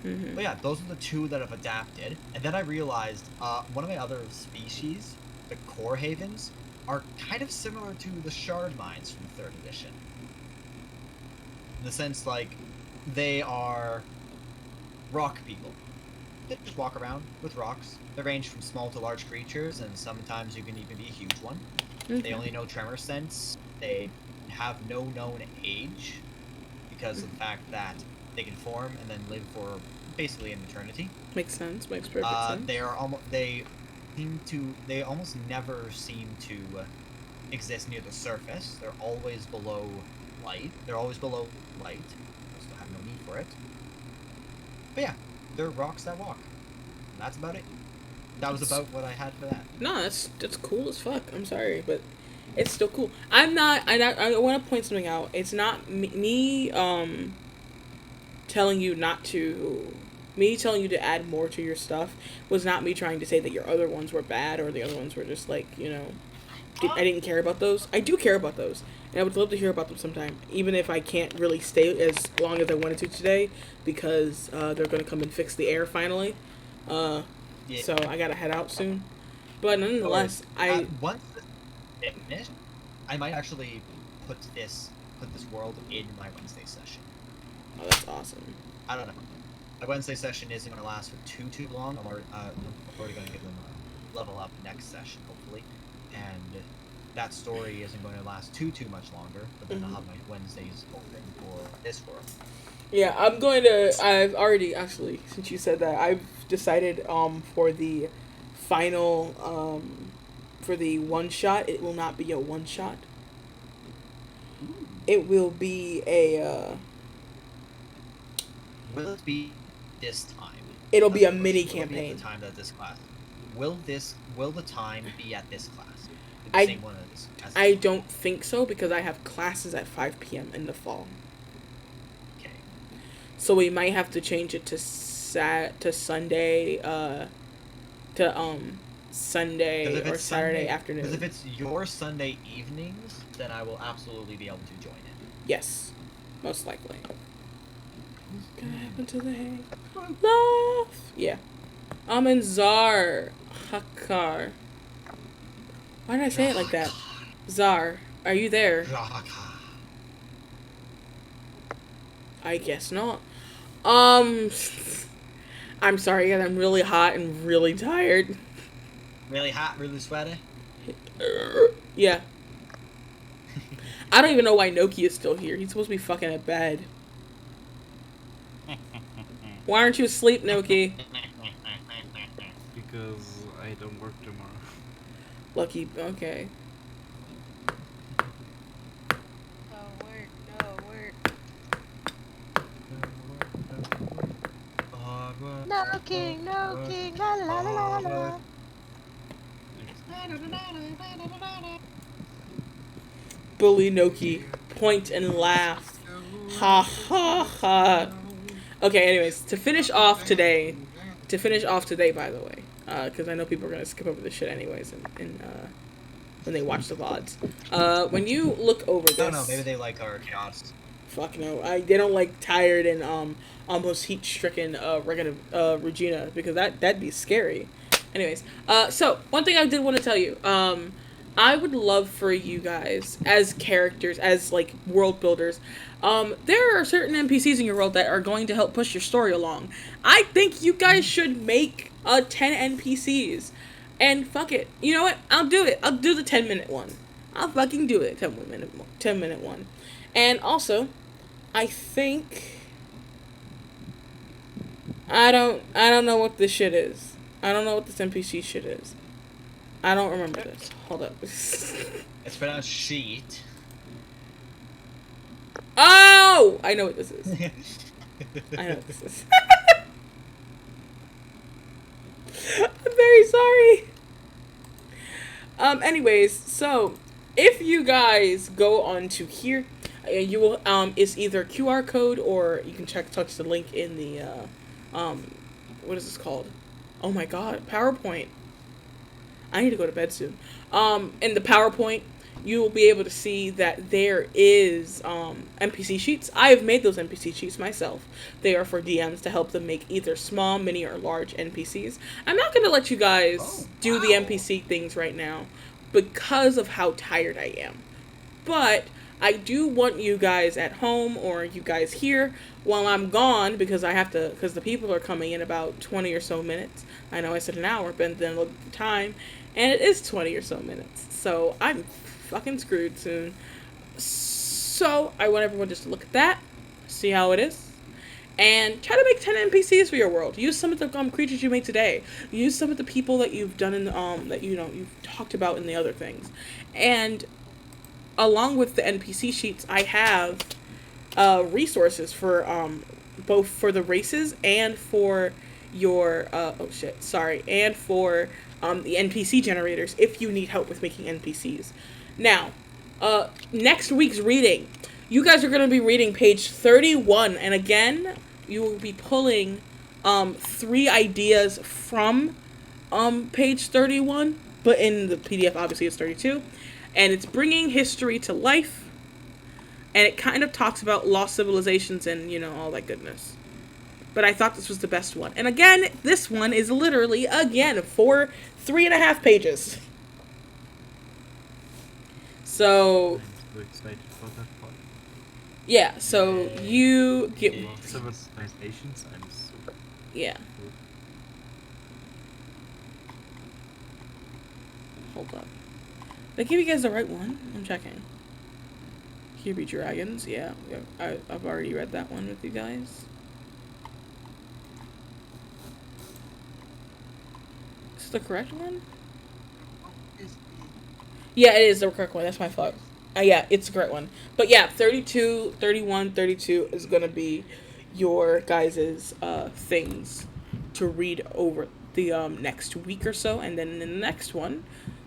Mm-hmm. But yeah, those are the 2 that I've adapted. And then I realized one of my other species, the Core Havens, are kind of similar to the Shard Mines from 3rd edition. In the sense, like, they are rock people. They just walk around with rocks. They range from small to large creatures, and sometimes you can even be a huge one. Okay. They only know tremor sense. They have no known age because of the fact that they can form and then live for basically an eternity. Makes sense. Makes perfect sense. They almost never seem to exist near the surface. They're always below light. I still have no need for it. But yeah, they're rocks that walk. And that's about it. That was about what I had for that. No, that's cool as fuck. I'm sorry, but it's still cool. I'm not. I want to point something out. It's not me telling you not to. Me telling you to add more to your stuff was not me trying to say that your other ones were bad or the other ones were just like I didn't care about those. I do care about those, and I would love to hear about them sometime, even if I can't really stay as long as I wanted to today, because they're gonna come and fix the air finally. Uh, Yeah. so I gotta head out soon. But nonetheless, Once this is finished, I might actually put this world in my Wednesday session. oh, that's awesome. I don't know. My Wednesday session isn't going to last for too long. I'm already going to give them a level up next session, hopefully, and that story isn't going to last too much longer. But then I'll have my Wednesdays open for this world. Yeah, I'm going to. I've already actually, since you said that, I've decided for the final for the one shot. It will not be a one shot. It will be a. Will it be this time? It'll be a Will mini it be campaign. at the time that this class. Will the time be at this class? The I- same one as this. I don't think so because I have classes at 5 p.m. in the fall. Okay. So we might have to change it to Sunday Sunday or Saturday afternoon. Because if it's your Sunday evenings, then I will absolutely be able to join it. Yes, most likely. What's gonna happen to the hay? Love. Yeah. And Zar Hakar. Why did I say it like that? Zar, are you there? I guess not. I'm sorry, guys. I'm really hot and really tired. Really hot, really sweaty. Yeah. I don't even know why Noki is still here. He's supposed to be fucking at bed. Why aren't you asleep, Noki? Because I don't work tomorrow. Lucky. Okay. No work. No king, la la la la la. Bully Noki. Point and laugh. Ha ha ha. Okay, anyways, to finish off today, by the way, because I know people are going to skip over this shit anyways when they watch the VODs. When you look over this... I don't know, maybe they like our chaos. Fuck no. They don't like tired and almost heat-stricken Regina, because that'd be scary. Anyways, so one thing I did want to tell you, I would love for you guys, as characters, as like world builders, there are certain NPCs in your world that are going to help push your story along. I think you guys should make 10 NPCs. And fuck it. You know what? I'll do it. I'll do the 10-minute one. I'll fucking do it. 10-minute one. And also, I think I don't know what this shit is. I don't know what this NPC shit is. I don't remember this. Hold up. It's pronounced sheet. Oh! I know what this is. I know what this is. I'm very sorry. Anyways, so if you guys go on to here, you will it's either QR code or you can touch the link in the what is this called? Oh my god, PowerPoint. I need to go to bed soon. In the PowerPoint, you will be able to see that there is NPC sheets. I have made those NPC sheets myself. They are for DMs to help them make either small, mini, or large NPCs. I'm not going to let you guys do the NPC things right now because of how tired I am. But I do want you guys at home or you guys here while I'm gone, because the people are coming in about 20 or so minutes. I know I said an hour, but then look at the time, and it is 20 or so minutes. So I'm fucking screwed soon. So I want everyone just to look at that, see how it is, and try to make 10 NPCs for your world. Use some of the creatures you made today. Use some of the people that you've done in the, that you've talked about in the other things. And along with the NPC sheets, I have resources for both for the races and for your and for the NPC generators if you need help with making NPCs. Now, next week's reading, you guys are going to be reading page 31, and again, you will be pulling 3 ideas from page 31, but in the PDF, obviously, it's 32. And it's bringing history to life. And it kind of talks about lost civilizations and, all that goodness. But I thought this was the best one. And again, this one is literally, again, 3.5 pages. So, I'm so excited for that part. yeah, so you get... Lost civilizations, I'm so Yeah. Hold up. Did I give you guys the right one? I'm checking. Here Be Dragons, yeah. I've already read that one with you guys. Is this the correct one? Is the Yeah, it is the correct one. That's my fault. Yeah, it's the correct one. But yeah, 32, 31, 32 is going to be your guys' things to read over the next week or so. And then in the next one,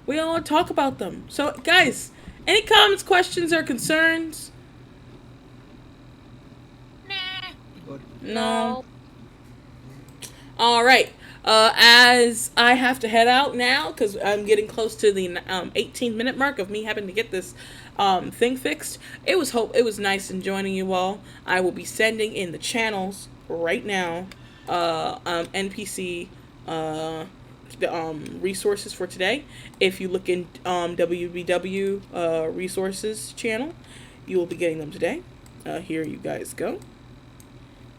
we'll talk about them. So, guys, any comments, questions, or concerns? Good. No. All right. As I have to head out now because I'm getting close to the 18-minute mark of me having to get this thing fixed. It was nice in joining you all. I will be sending in the channels right now. NPC the resources for today. If you look in WBW resources channel, you will be getting them today. Here you guys go.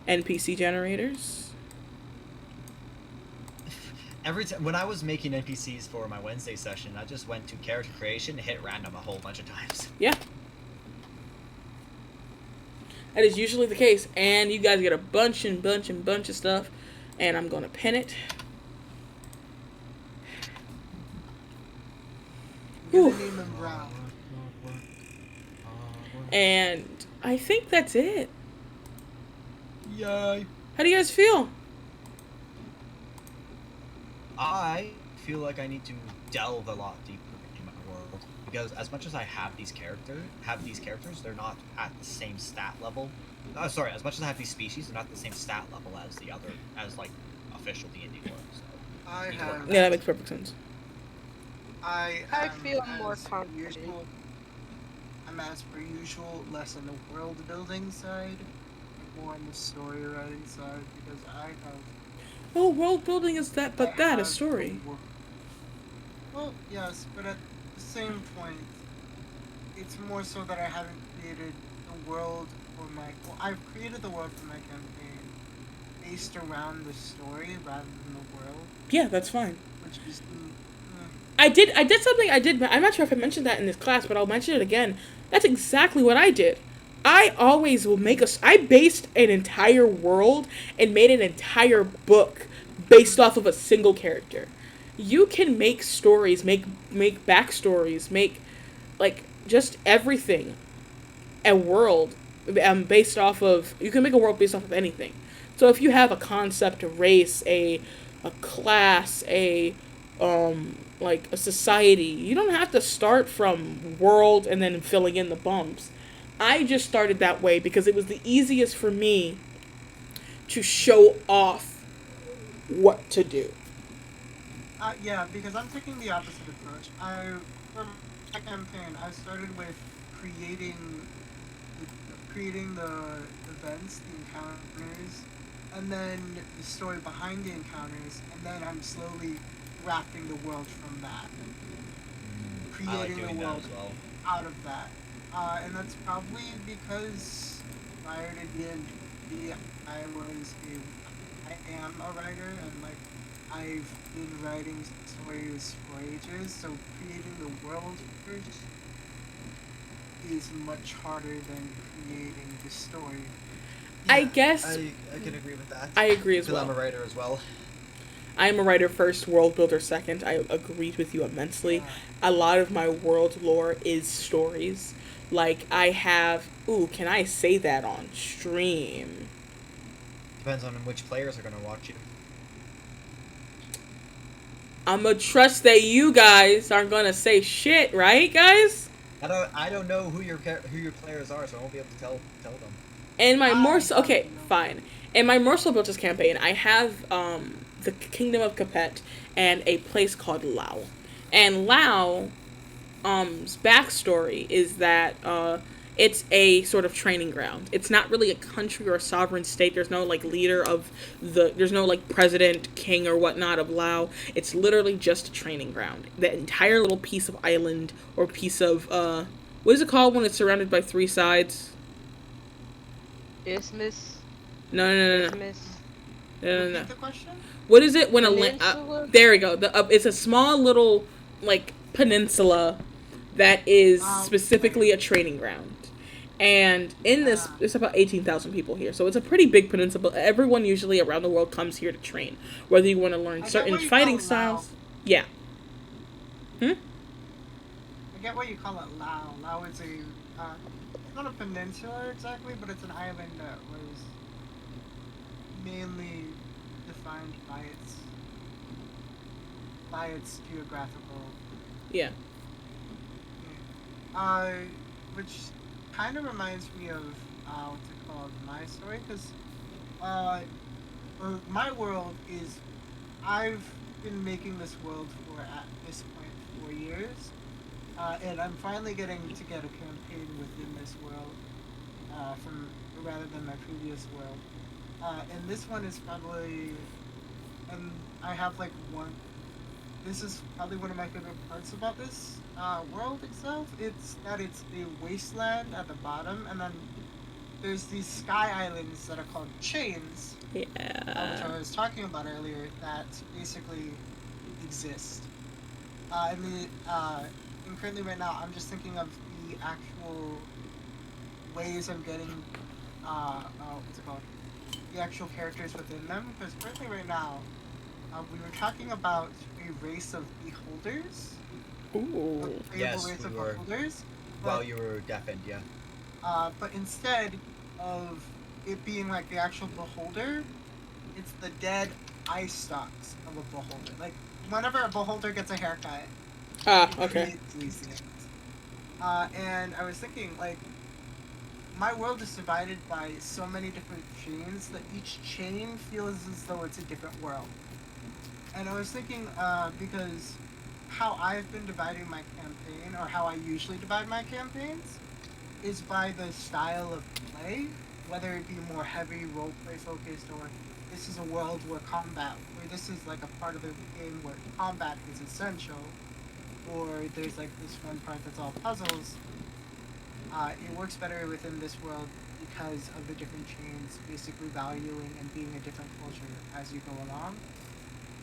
NPC generators. Every time when I was making NPCs for my Wednesday session, I just went to character creation and hit random a whole bunch of times. Yeah. That is usually the case. And you guys get a bunch of stuff. And I'm going to pin it. Give Whew. the name of Brown. And I think that's it. Yay! How do you guys feel? I feel like I need to delve a lot deeper into my world because as much as I have these characters, they're not at the same stat level. Sorry, as much as I have these species, they're not at the same stat level as like official D&D lore. So I have. Yeah, that makes perfect sense. I feel am, more as confident. usual- I'm as per usual less on the world building side, and more on the story writing side because I have. Well, world building is that, but I that, a have story. Well, yes, but at the same point, it's more so that I haven't created the world for my. Well, I've created the world for my campaign based around the story rather than the world, Yeah, that's fine. which is. I did something I'm not sure if I mentioned that in this class, but I'll mention it again. That's exactly what I did. I always will I based an entire world and made an entire book based off of a single character. You can make stories, make backstories, make, like, just everything a world based off of, you can make a world based off of anything. So if you have a concept, a race, a class, like a society, you don't have to start from world and then filling in the bumps. I just started that way because it was the easiest for me to show off what to do. Yeah, because I'm taking the opposite approach. For my campaign, I started with creating the events, the encounters, and then the story behind the encounters, and then I'm slowly wrapping the world from that, I like creating doing the that world as well. out of that. And that's probably because prior to D&D, I am a writer, and like I've been writing stories for ages, so creating the world first is much harder than creating the story. I guess I can agree with that. I agree as Because well. I'm a writer as well. I'm a writer first, world builder second. I agreed with you immensely. Yeah. A lot of my world lore is stories. Like, I have... Ooh, can I say that on stream? Depends on which players are going to watch you. I'ma trust that you guys aren't gonna say shit, right, guys? I don't know who your players are, so I won't be able to tell them. In my I morsel... don't Okay, know. fine. In my morsel builders campaign, I have, the Kingdom of Capet and a place called Lao. And Lao's backstory is that it's a sort of training ground. It's not really a country or a sovereign state. There's no like leader of there's no like president, king, or whatnot of Lao. It's literally just a training ground. That entire little piece of island or piece of what is it called when it's surrounded by three sides? Isthmus. No, no, no, no, no, Isthmus. no, no. Repeat the question? What is it when Peninsula? there we go. It's a small little like peninsula that is specifically a training ground. And in this, there's about 18,000 people here, so it's a pretty big peninsula. Everyone usually around the world comes here to train, whether you want to learn certain fighting styles. Yeah. I get what you call it Lao. Lao is it's not a peninsula exactly, but it's an island that was mainly defined by its geographical. Yeah. Which kind of reminds me of what's it called, my story, because my world is I've been making this world for at this point 4 years, and I'm finally getting to get a campaign within this world, from rather than my previous world, and this one is probably, and I have like one. This is probably one of my favorite parts about this world itself. It's that it's a wasteland at the bottom, and then there's these sky islands that are called chains, which I was talking about earlier, that basically exist. And currently right now, I'm just thinking of the actual ways I'm getting, what's it called? The actual characters within them, because currently right now, we were talking about a race of beholders. Ooh. Yes, race we of were. beholders. While you were deafened, yeah. But instead of it being like the actual beholder, it's the dead eye stalks of a beholder. Like whenever a beholder gets a haircut, it Okay. creates these things. And I was thinking, like, my world is divided by so many different chains that each chain feels as though it's a different world. And I was thinking, because how I've been dividing my campaign, or how I usually divide my campaigns, is by the style of play, whether it be more heavy roleplay focused, or this is a world where this is like a part of the game where combat is essential, or there's like this one part that's all puzzles. It works better within this world because of the different chains basically valuing and being a different culture as you go along.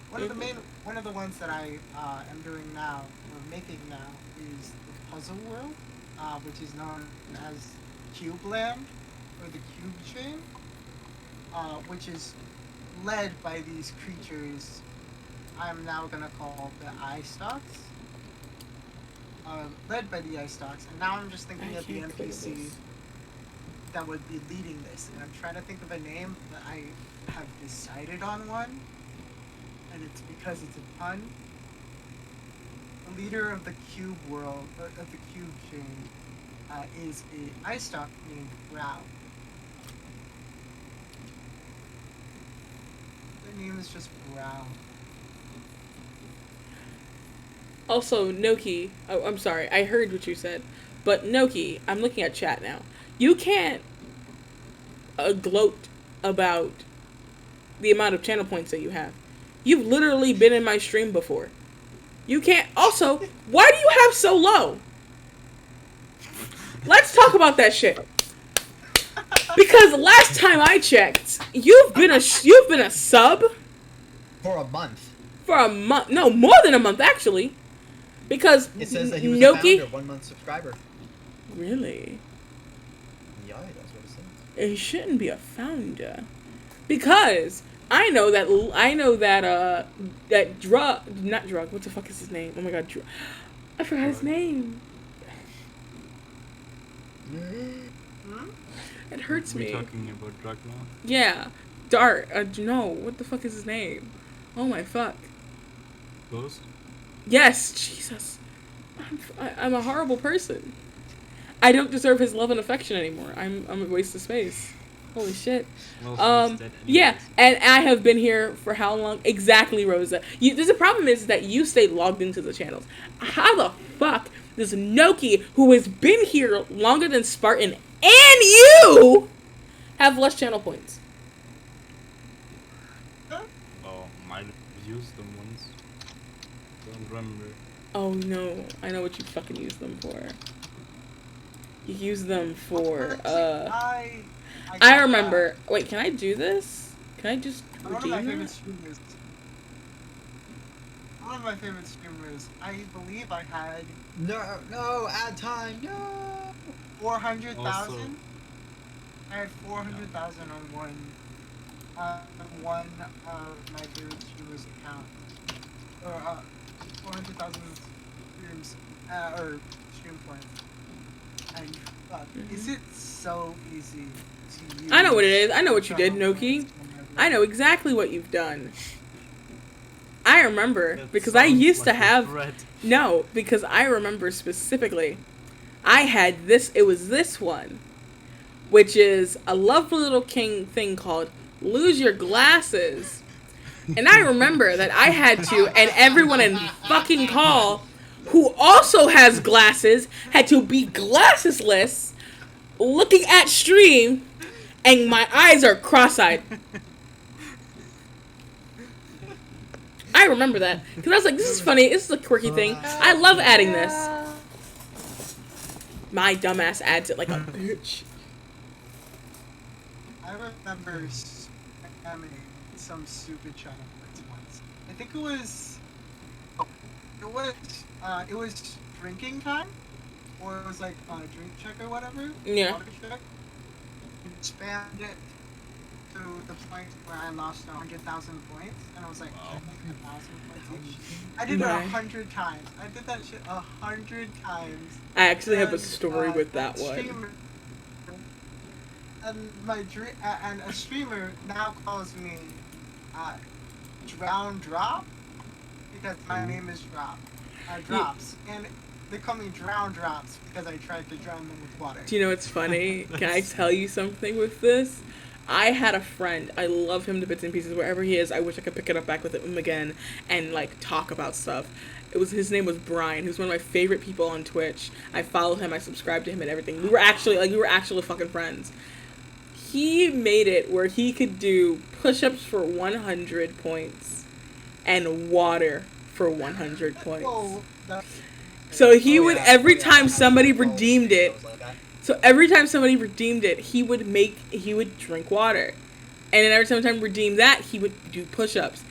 One of the ones that I am doing now, or making now, is the puzzle world, which is known as Cube Land, or the Cube Chain, which is led by these creatures I'm now gonna call the Eye Stalks. Led by the Eye Stalks, and now I'm just thinking of the NPC that would be leading this, and I'm trying to think of a name, but I have decided on one. And it's because it's a pun. The leader of the cube world, or of the cube chain, is a ice stalk named Brow. Their name is just Brow. Also, Noki, I'm sorry, I heard what you said, but Noki, I'm looking at chat now. You can't gloat about the amount of channel points that you have. You've literally been in my stream before. You can't. Also, why do you have so low? Let's talk about that shit. Because last time I checked, you've been a sub For a month. for a month. No, more than a month actually. Because It says that he was Noki, a founder, 1 month subscriber. really? Yeah, that's what it says. He shouldn't be a founder. Because I know that not drug. What the fuck is his name? Oh my god, I forgot his name. It hurts me. Talking about drug law. Yeah, Dart. No, what the fuck is his name? Oh my fuck. Ghost. Yes, Jesus. I'm a horrible person. I don't deserve his love and affection anymore. I'm a waste of space. Holy shit. Most of it's dead Yeah, anyways. and I have been here for how long? Exactly, Rosa. There's a problem is that you stay logged into the channels. How the fuck does Noki, who has been here longer than Spartan and you, have less channel points? Oh, might have used them once. Don't remember. Oh no, I know what you fucking use them for. You use them for, I I got remember. Wait, can I do this? Can I just one of my redeem favorite that? streamers. One of my favorite streamers. I believe I had No, ad time, no. 400,000. I had 400,000 on one of my favorite streamers' accounts, or 400,000 streams, or stream points. And fuck, is it so easy to use? I know what it is. I know what you did, channel Noki. points whenever- I know exactly what you've done. I remember That because I sounds used to like a have threat. no, because I remember specifically. I had this. It was this one, which is a lovely little king thing called "Lose Your Glasses," and I remember that I had to, and everyone in fucking call, who also has glasses, had to be glassesless, looking at stream, and my eyes are cross-eyed. I remember that because I was like, "This is funny. This is a quirky thing. I love adding this." My dumbass adds it like a bitch. I remember spamming some stupid channel points once. I think it was. It was drinking time, or it was like drink check or whatever. Yeah. Water check. And spammed it to the point where I lost 100,000 points, and I was like, Wow. "Should I make 1,000 points each?" I did it Right. 100 times. I did that shit 100 times. I actually have a And, story with that one. streamer- And and a streamer now calls me Drown Drop because my name is Drops, and they call me Drown Drops because I tried to drown them with water. Do you know what's funny? Can I tell you something with this? I had a friend. I love him to bits and pieces. Wherever he is, I wish I could pick it up back with him again and like talk about stuff. His name was Brian. He was one of my favorite people on Twitch. I follow him. I subscribe to him and everything. We were actually fucking friends. He made it where he could do push-ups for 100 points and water for 100 points. Oh, that's So he Oh, would yeah. every Oh, yeah. time somebody Oh, redeemed it. videos like that. So every time somebody redeemed it, he would drink water. And then every time he redeemed that, he would do push-ups.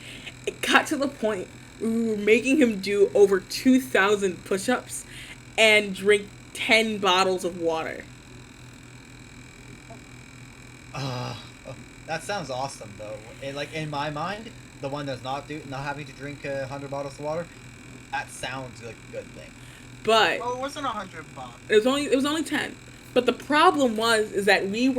It got to the point where we were making him do over 2,000 push-ups and drink 10 bottles of water. That sounds awesome though. Like in my mind, the one that's not having to drink 100 bottles of water, that sounds like a good thing. But well, it wasn't 100 bucks. it was only 10. But the problem is that we've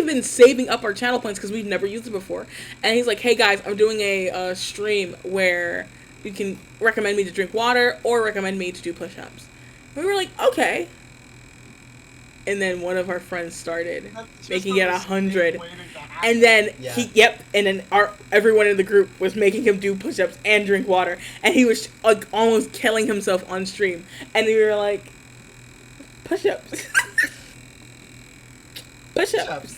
been saving up our channel points because we've never used it before. And he's like, "Hey guys, I'm doing a stream where you can recommend me to drink water or recommend me to do push-ups." And we were like, "Okay." And then one of our friends started That's just making a it mistake 100. waiting to happen. And then Yeah. and then everyone in the group was making him do push-ups and drink water, and he was like almost killing himself on stream. And we were like, push-ups, push-ups,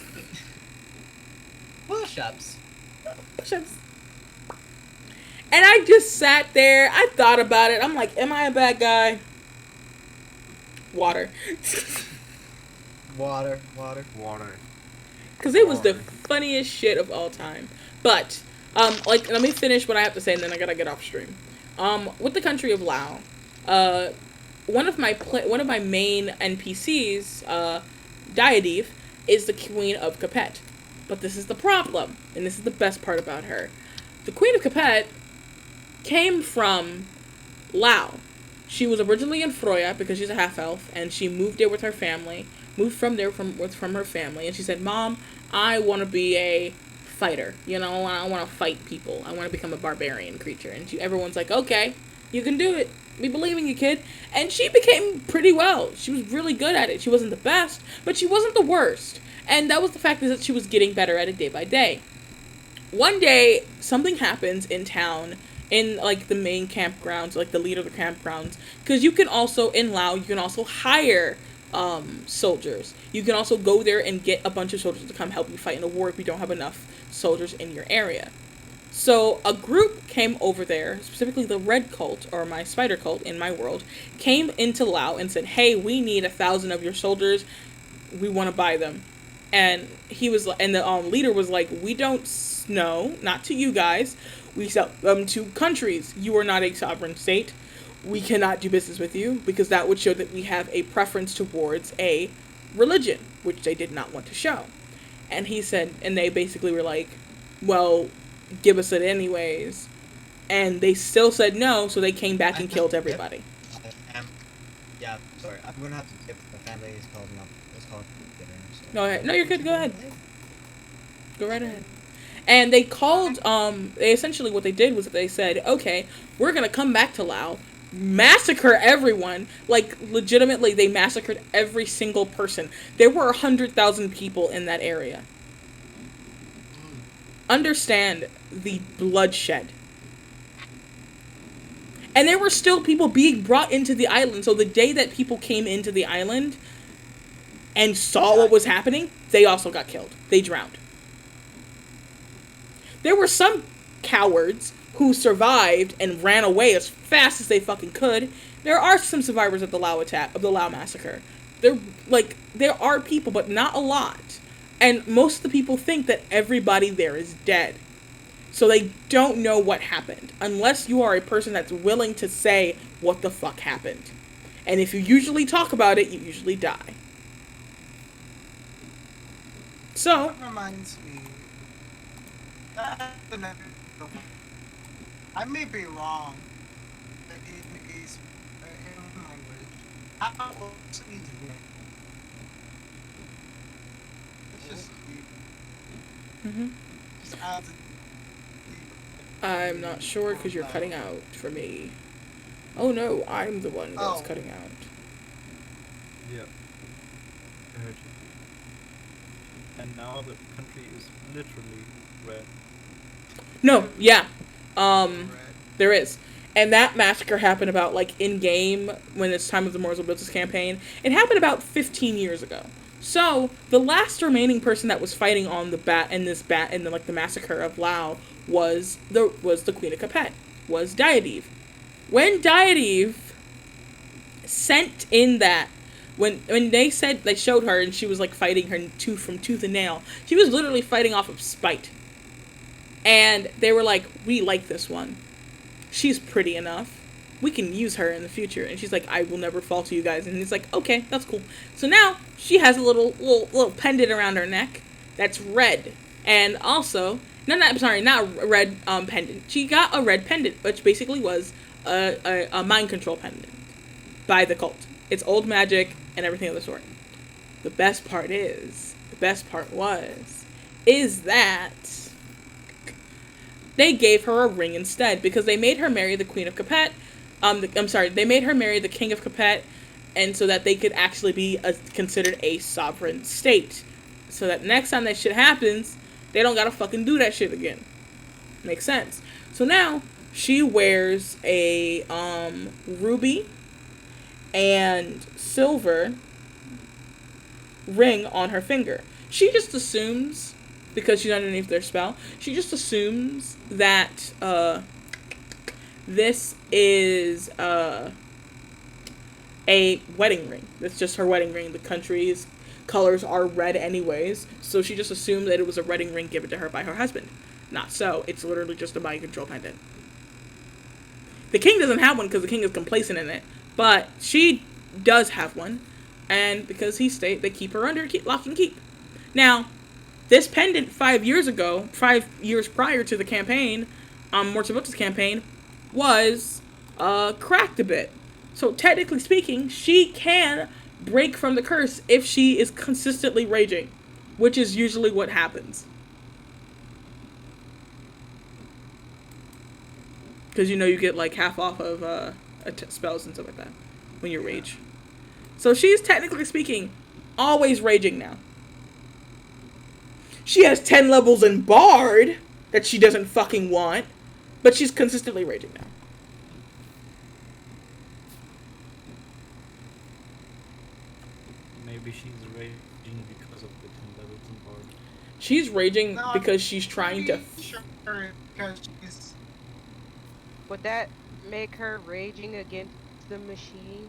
Push-ups. push-ups. And I just sat there. I thought about it. I'm like, am I a bad guy? Water. Water. Water. Because it was the Water. funniest shit of all time. But, let me finish what I have to say, and then I gotta get off stream. With the country of Lao, one of my main NPCs, Diadiv, is the Queen of Capet. But this is the problem, and this is the best part about her. The Queen of Capet came from Lao. She was originally in Froya because she's a half-elf, and she moved there with her family. Moved from there from her family, and she said, "Mom, I want to be a fighter. You know, I want to fight people. I want to become a barbarian creature." And everyone's like, "Okay, you can do it. We believe in you, kid." And she became pretty well. She was really good at it. She wasn't the best, but she wasn't the worst. And that was the fact is that she was getting better at it day by day. One day, something happens in town, in like the main campgrounds, like the leader of the campgrounds, because you can also in Lao you can also hire soldiers. You can also go there and get a bunch of soldiers to come help you fight in a war if you don't have enough soldiers in your area. So a group came over there, specifically the red cult, or my spider cult in my world, came into Lao and said, hey, we need 1,000 of your soldiers. We want to buy them. And the leader was like, we don't know, not to you guys. We sell them to countries. You are not a sovereign state. We cannot do business with you because that would show that we have a preference towards a religion, which they did not want to show. And he said, and they basically were like, well, give us it anyways. And they still said no, so they came back and killed everybody. Yeah, sorry. I'm gonna have to tip the family is calling up. It's calling dinner. So. Go ahead. No, you're good. Go ahead. Go right ahead. And they called, they essentially what they did was that they said, okay, we're gonna come back to Lao, massacre everyone. Like, legitimately, they massacred every single person. There were 100,000 people in that area. Understand the bloodshed. And there were still people being brought into the island, so the day that people came into the island and saw what was happening, they also got killed. They drowned. There were some cowards who survived and ran away as fast as they fucking could. There are some survivors of the Lao attack, of the Lao massacre. There are people, but not a lot. And most of the people think that everybody there is dead. So they don't know what happened. Unless you are a person that's willing to say what the fuck happened. And if you usually talk about it, you usually die. So, That reminds me. I may be wrong, but in language, how is it? It's just just adds I'm not sure because you're cutting out for me. Oh no, I'm the one that's cutting out. Yeah. I heard you. And now the country is literally red. No, yeah. There is. And that massacre happened about, like, in-game, when it's time of the Worldbuilding campaign. It happened about 15 years ago. So, the last remaining person that was fighting on the massacre of Lao was the Queen of Capet, was Diadeve. When Diadeve sent in that, when they showed her and she was, like, fighting her from tooth and nail, she was literally fighting off of spite. And they were like, we like this one. She's pretty enough. We can use her in the future. And she's like, I will never fall to you guys. And he's like, okay, that's cool. So now she has a little pendant around her neck that's red. And also, not red pendant. She got a red pendant, which basically was a mind control pendant by the cult. It's old magic and everything of the sort. The best part is that they gave her a ring instead because they made her marry the Queen of Capet. They made her marry the King of Capet, and so that they could actually be considered a sovereign state. So that next time that shit happens, they don't gotta fucking do that shit again. Makes sense. So now she wears a ruby and silver ring on her finger. She just assumes, because she's underneath their spell, she just assumes that this is a wedding ring. That's just her wedding ring. The country's colors are red anyways, so she just assumed that it was a wedding ring given to her by her husband. Not so. It's literally just a mind control pendant. The king doesn't have one because the king is complacent in it, but she does have one, and because they keep her under lock and keep. Now, this pendant 5 years prior to the campaign, Worldbuilding's campaign, was cracked a bit. So technically speaking, she can break from the curse if she is consistently raging, which is usually what happens. Because you get like half off of spells and stuff like that when you rage. So she's technically speaking always raging now. She has 10 levels in Bard that she doesn't fucking want, but she's consistently raging now. Maybe she's raging because of the 10 levels in board. She's raging No, because she's trying to. pretty sure because she's Would that make her raging against the machine?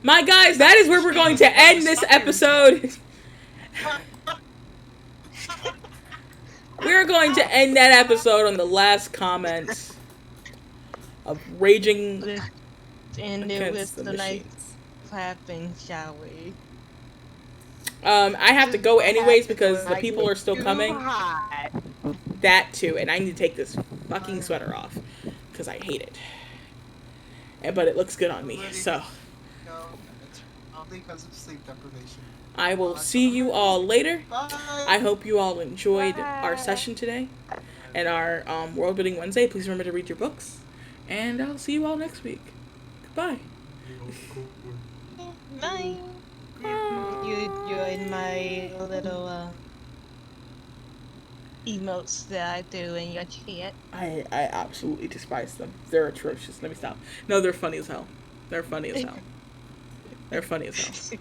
My guys, that is where we're going to end this episode. We're going to end that episode on the last comment of raging Let's end it against with the the nice machines. clapping, shall we? I have to go anyways because the Like, people are still too coming. hot. That too, and I need to take this fucking sweater off because I hate it. But it looks good on me, so no, it's probably because of sleep deprivation. I will see you all later. Bye. I hope you all enjoyed our Bye. session today and our World Building Wednesday. Please remember to read your books, and I'll see you all next week. Goodbye. Bye. You enjoyed my little emotes that I threw in your chat. I absolutely despise them. They're atrocious. Let me stop. No, they're funny as hell. They're funny as hell. They're funny as hell.